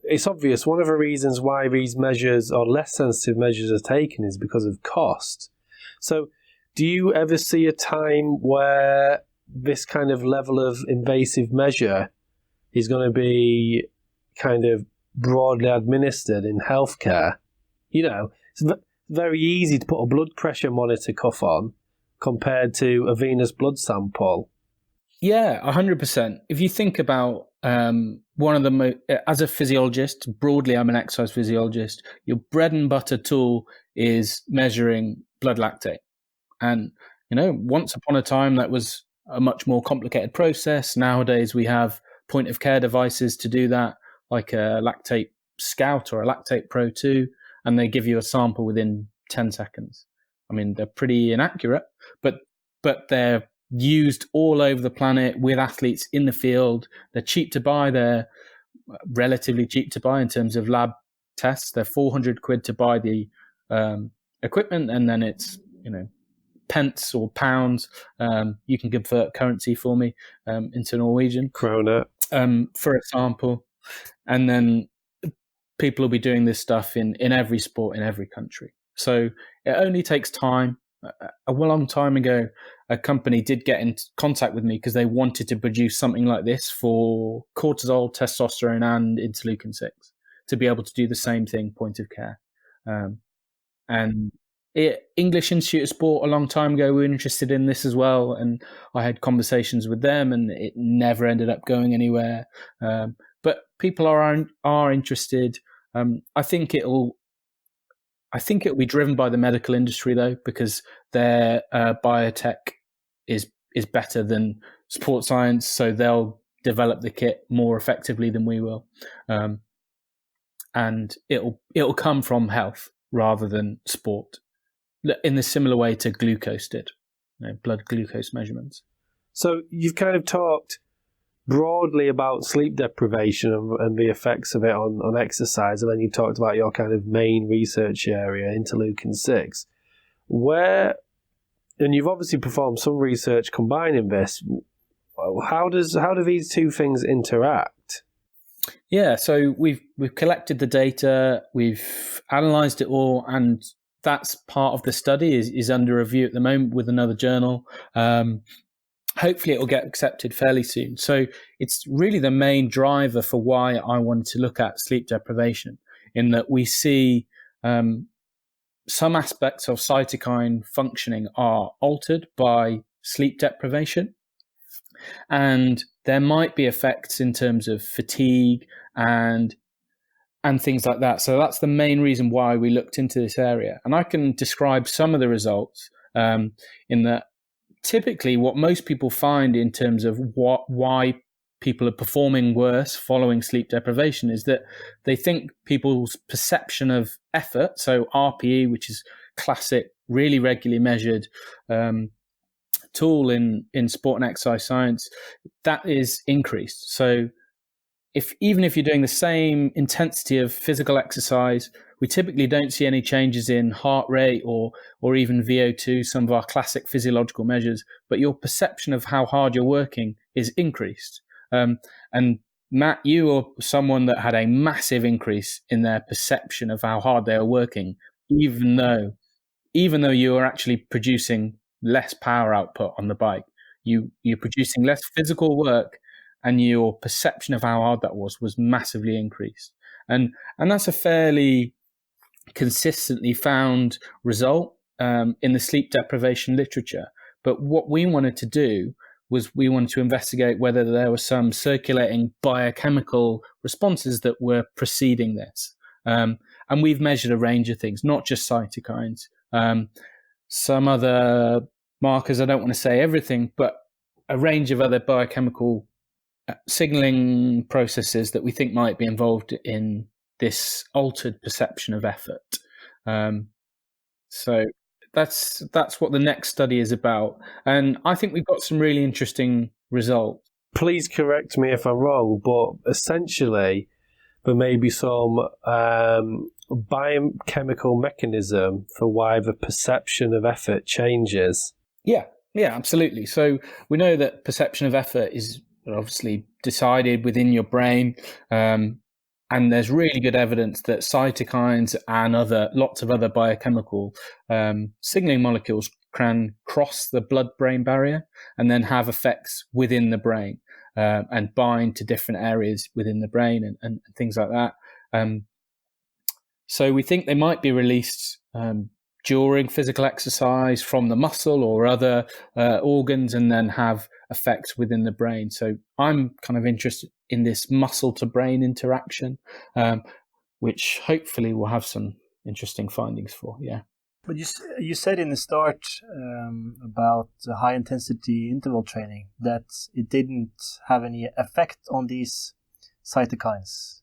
it's obvious one of the reasons why these measures or less sensitive measures are taken is because of cost. So do you ever see a time where this kind of level of invasive measure is going to be kind of broadly administered in healthcare? It's very easy to put a blood pressure monitor cuff on compared to a venous blood sample. Yeah, 100%. If you think about one of the as a physiologist, broadly, I'm an exercise physiologist. Your bread and butter tool is measuring blood lactate, and once upon a time that was a much more complicated process. Nowadays, we have point of care devices to do that, like a Lactate Scout or a Lactate Pro 2, and they give you a sample within 10 seconds. I mean, they're pretty inaccurate, but they're used all over the planet with athletes in the field. They're cheap to buy. They're relatively cheap to buy in terms of lab tests. They're 400 quid to buy the equipment, and then it's pence or pounds. You can convert currency for me into Norwegian krona for a sample, and then people will be doing this stuff in every sport in every country. So it only takes time. a long time ago, a company did get in contact with me because they wanted to produce something like this for cortisol, testosterone, and interleukin-6 to be able to do the same thing, point of care. And English Institute of Sport a long time ago were interested in this as well, and I had conversations with them, and it never ended up going anywhere. But people are interested. I think it'll be driven by the medical industry though, because their biotech is better than sports science, so they'll develop the kit more effectively than we will, and it'll come from health rather than sport, in the similar way to glucose did, blood glucose measurements. So you've kind of talked broadly about sleep deprivation and the effects of it on exercise, and then you've talked about your kind of main research area, interleukin-6. And you've obviously performed some research combining this. How do these two things interact? Yeah, so we've collected the data, we've analysed it all, and that's part of the study is under review at the moment with another journal. Hopefully it will get accepted fairly soon. So it's really the main driver for why I wanted to look at sleep deprivation, in that we see some aspects of cytokine functioning are altered by sleep deprivation. And there might be effects in terms of fatigue and things like that. So that's the main reason why we looked into this area. And I can describe some of the results in that typically what most people find in terms of why people are performing worse following sleep deprivation is that they think people's perception of effort, so RPE, which is classic, really regularly measured tool in sport and exercise science, that is increased. So even if you're doing the same intensity of physical exercise, we typically don't see any changes in heart rate or even VO2, some of our classic physiological measures, but your perception of how hard you're working is increased. And Matt, you are someone that had a massive increase in their perception of how hard they are working, even though you are actually producing less power output on the bike. You're producing less physical work, and your perception of how hard that was massively increased. And that's a fairly consistently found result in the sleep deprivation literature. But what we wanted to do was we wanted to investigate whether there were some circulating biochemical responses that were preceding this. And we've measured a range of things, not just cytokines. Some other markers, I don't want to say everything, but a range of other biochemical signaling processes that we think might be involved in this altered perception of effort. So that's what the next study is about. And I think we've got some really interesting results. Please correct me if I'm wrong, but essentially there may be some biochemical mechanism for why the perception of effort changes. Yeah, absolutely. So we know that perception of effort is obviously decided within your brain. And there's really good evidence that cytokines and lots of other biochemical signaling molecules can cross the blood-brain barrier and then have effects within the brain and bind to different areas within the brain and things like that. So we think they might be released during physical exercise from the muscle or other organs and then have effects within the brain. So I'm kind of interested in this muscle to brain interaction, which hopefully we'll have some interesting findings for. Yeah. But you said in the start about high intensity interval training that it didn't have any effect on these cytokines.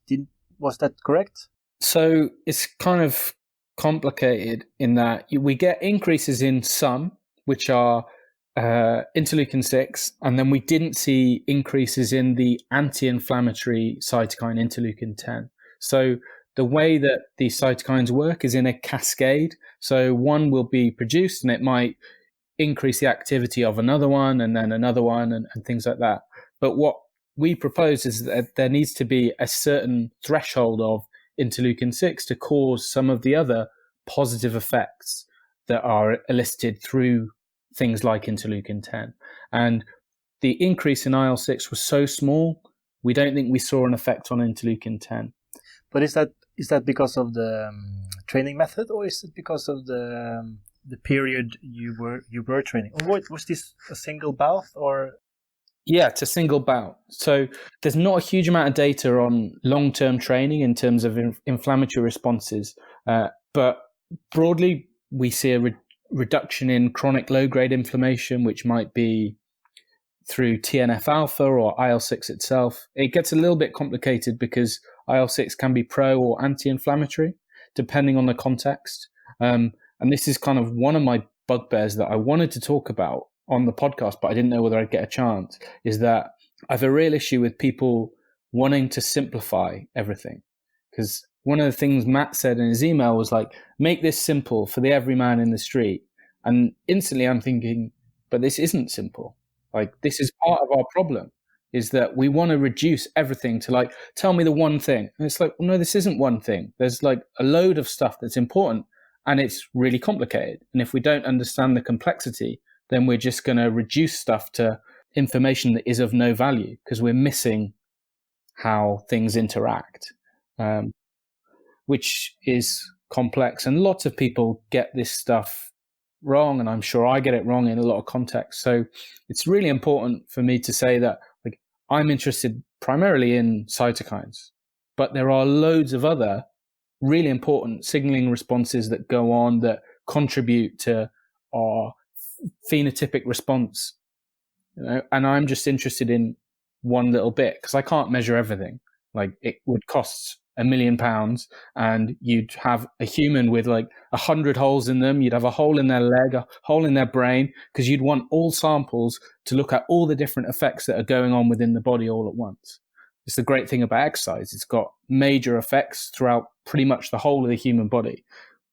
Was that correct? So it's kind of complicated in that we get increases in some, which are interleukin-6, and then we didn't see increases in the anti-inflammatory cytokine interleukin-10. So the way that these cytokines work is in a cascade. So one will be produced and it might increase the activity of another one and then another one and things like that. But what we propose is that there needs to be a certain threshold of interleukin-6 to cause some of the other positive effects that are elicited through things like interleukin 10. And the increase in IL-6 was so small, we don't think we saw an effect on interleukin 10. But is that because of the training method, or is it because of the period you were training? Or was this a single bout, or? Yeah, it's a single bout. So there's not a huge amount of data on long-term training in terms of inflammatory responses, but broadly we see a reduction in chronic low-grade inflammation, which might be through TNF-alpha or IL-6 itself. It gets a little bit complicated because IL-6 can be pro or anti-inflammatory, depending on the context. And this is kind of one of my bugbears that I wanted to talk about on the podcast, but I didn't know whether I'd get a chance, is that I have a real issue with people wanting to simplify everything. Because one of the things Matt said in his email was like, make this simple for the everyman in the street. And instantly I'm thinking, but this isn't simple. Like, this is part of our problem, is that we want to reduce everything to like, tell me the one thing. And it's like, well, no, this isn't one thing. There's like a load of stuff that's important and it's really complicated. And if we don't understand the complexity, then we're just going to reduce stuff to information that is of no value because we're missing how things interact, which is complex. And lots of people get this stuff wrong, and I'm sure I get it wrong in a lot of contexts. So it's really important for me to say that like I'm interested primarily in cytokines, but there are loads of other really important signaling responses that go on that contribute to our phenotypic response, and I'm just interested in one little bit because I can't measure everything. Like, it would cost £1 million and you'd have a human with like 100 holes in them. You'd have a hole in their leg, a hole in their brain, because you'd want all samples to look at all the different effects that are going on within the body all at once. It's the great thing about exercise. It's got major effects throughout pretty much the whole of the human body,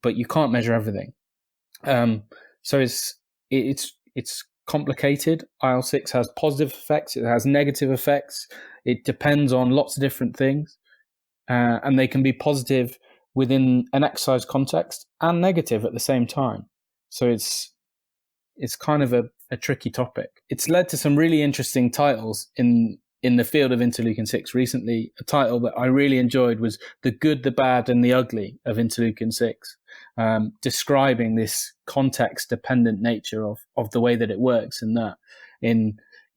but you can't measure everything. So it's complicated. IL-6 has positive effects. It has negative effects. It depends on lots of different things. And they can be positive within an exercise context and negative at the same time. So it's kind of a tricky topic. It's led to some really interesting titles in the field of interleukin 6 recently. A title that I really enjoyed was The Good, the Bad and the Ugly of interleukin 6, describing this context-dependent nature of the way that it works, and that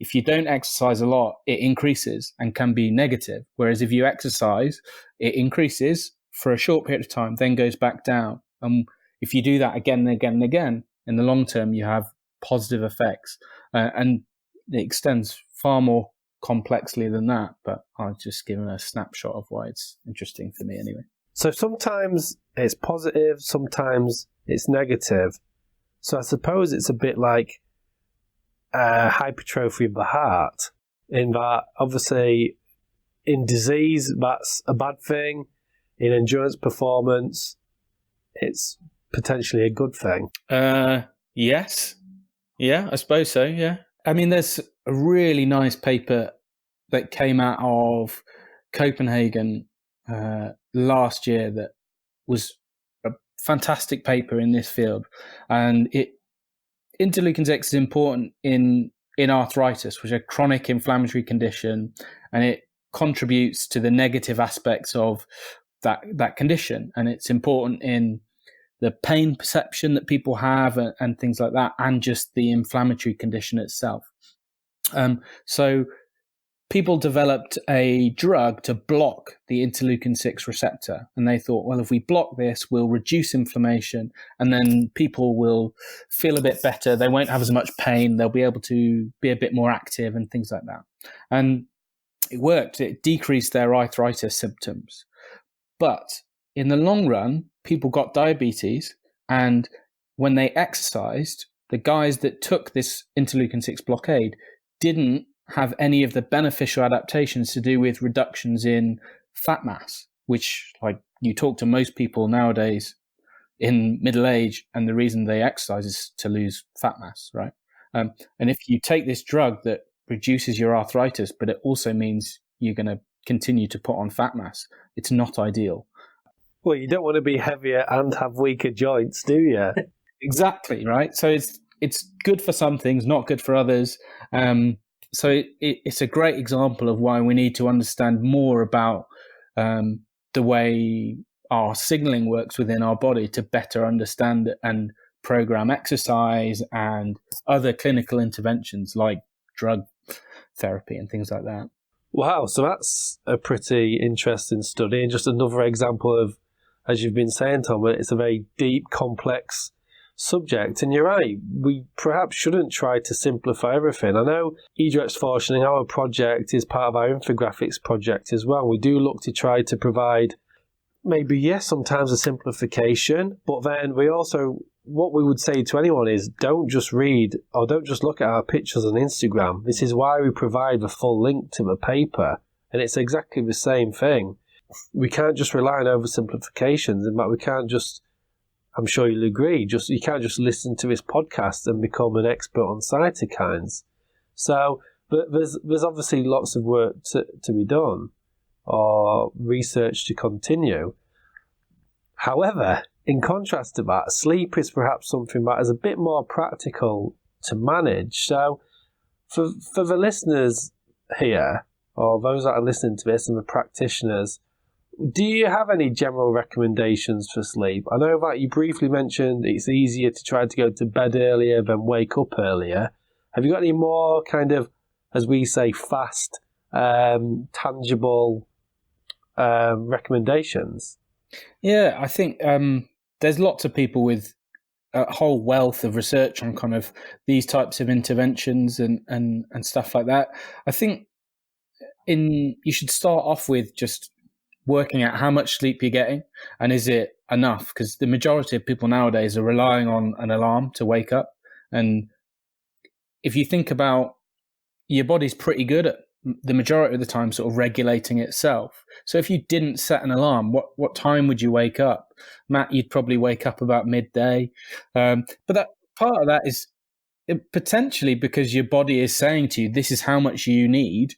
if you don't exercise a lot, it increases and can be negative. Whereas if you exercise, it increases for a short period of time, then goes back down. And if you do that again and again and again, in the long term, you have positive effects. And it extends far more complexly than that, but I've just given a snapshot of why it's interesting for me anyway. So sometimes it's positive, sometimes it's negative. So I suppose it's a bit like hypertrophy of the heart, in that obviously in disease that's a bad thing, in endurance performance it's potentially a good thing. Yes, I suppose so. Yeah, I mean, there's a really nice paper that came out of Copenhagen last year that was a fantastic paper in this field, and interleukin 6 is important in arthritis, which is a chronic inflammatory condition, and it contributes to the negative aspects of that condition. And it's important in the pain perception that people have and things like that, and just the inflammatory condition itself. So people developed a drug to block the interleukin 6 receptor. And they thought, well, if we block this, we'll reduce inflammation, and then people will feel a bit better. They won't have as much pain. They'll be able to be a bit more active and things like that. And it worked. It decreased their arthritis symptoms. But in the long run, people got diabetes. And when they exercised, the guys that took this interleukin 6 blockade didn't have any of the beneficial adaptations to do with reductions in fat mass, which, like, you talk to most people nowadays in middle age, and the reason they exercise is to lose fat mass, right? And if you take this drug that reduces your arthritis, but it also means you're going to continue to put on fat mass, it's not ideal. Well, you don't want to be heavier and have weaker joints, do you? Exactly, right? So it's good for some things, not good for others. So it's a great example of why we need to understand more about the way our signaling works within our body to better understand it and program exercise and other clinical interventions like drug therapy and things like that. Wow, so that's a pretty interesting study, and just another example of, as you've been saying, Tom, it's a very deep, complex subject. And you're right, we perhaps shouldn't try to simplify everything. I know Idrettsvitenskap, our project, is part of our infographics project as well. We do look to try to provide maybe, yes, sometimes a simplification, but then we also, what we would say to anyone is don't just read or don't just look at our pictures on Instagram. This is why we provide the full link to the paper, and it's exactly the same thing. We can't just rely on oversimplifications. In fact, we can't just, I'm sure you'll agree, you can't just listen to this podcast and become an expert on cytokines. So, but there's obviously lots of work to be done or research to continue. However, in contrast to that, sleep is perhaps something that is a bit more practical to manage. So for the listeners here, or those that are listening to this and the practitioners, do you have any general recommendations for sleep? I know that you briefly mentioned it's easier to try to go to bed earlier than wake up earlier. Have you got any more kind of, as we say, fast, tangible recommendations? Yeah, I think there's lots of people with a whole wealth of research on kind of these types of interventions and stuff like that. I think you should start off with just working out how much sleep you're getting and is it enough, because the majority of people nowadays are relying on an alarm to wake up. And if you think about, your body's pretty good at the majority of the time sort of regulating itself. So if you didn't set an alarm, what time would you wake up? Matt, you'd probably wake up about midday. But that part of that is potentially because your body is saying to you, this is how much you need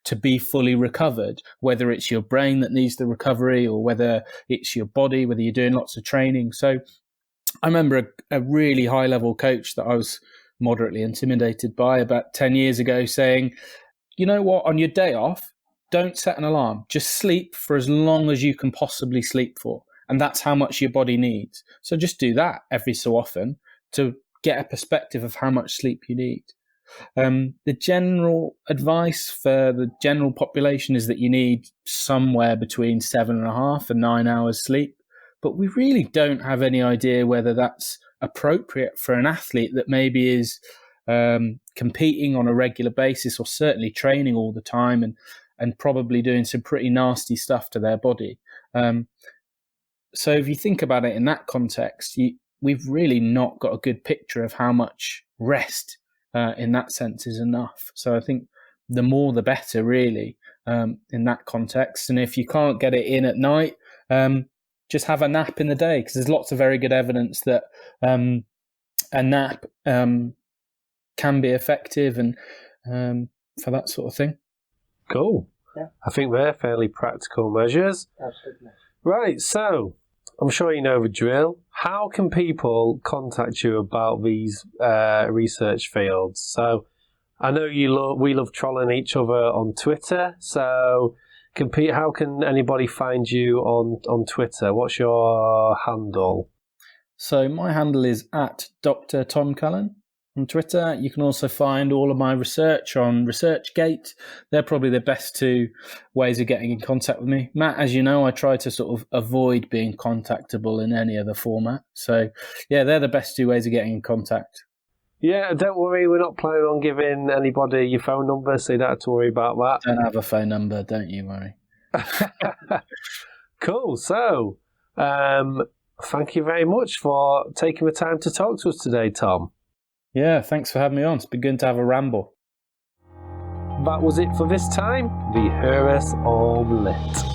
to be fully recovered, whether it's your brain that needs the recovery or whether it's your body, whether you're doing lots of training. So I remember a really high level coach that I was moderately intimidated by about 10 years ago saying, you know what, on your day off, don't set an alarm. Just sleep for as long as you can possibly sleep for. And that's how much your body needs. So just do that every so often to get a perspective of how much sleep you need. The general advice for the general population is that you need somewhere between 7.5 and 9 hours sleep. But we really don't have any idea whether that's appropriate for an athlete that maybe is competing on a regular basis or certainly training all the time and probably doing some pretty nasty stuff to their body. So if you think about it in that context, we've really not got a good picture of how much rest in that sense is enough. So I think the more the better really in that context. And if you can't get it in at night, just have a nap in the day, because there's lots of very good evidence that a nap can be effective and for that sort of thing. Cool. Yeah. I think they're fairly practical measures. Absolutely. Right, so I'm sure you know the drill. How can people contact you about these research fields? So I know we love trolling each other on Twitter. So how can anybody find you on Twitter? What's your handle? So my handle is at Dr. Tom Cullen on Twitter. You can also find all of my research on ResearchGate. They're probably the best two ways of getting in contact with me. Matt, as you know, I try to sort of avoid being contactable in any other format. So yeah, they're the best two ways of getting in contact. Yeah, don't worry, we're not planning on giving anybody your phone number, so you don't have to worry about that. Don't have a phone number, don't you worry. Cool. So, thank you very much for taking the time to talk to us today, Tom. Yeah, thanks for having me on. It's been good to have a ramble. That was it for this time. Vi hörs om lite.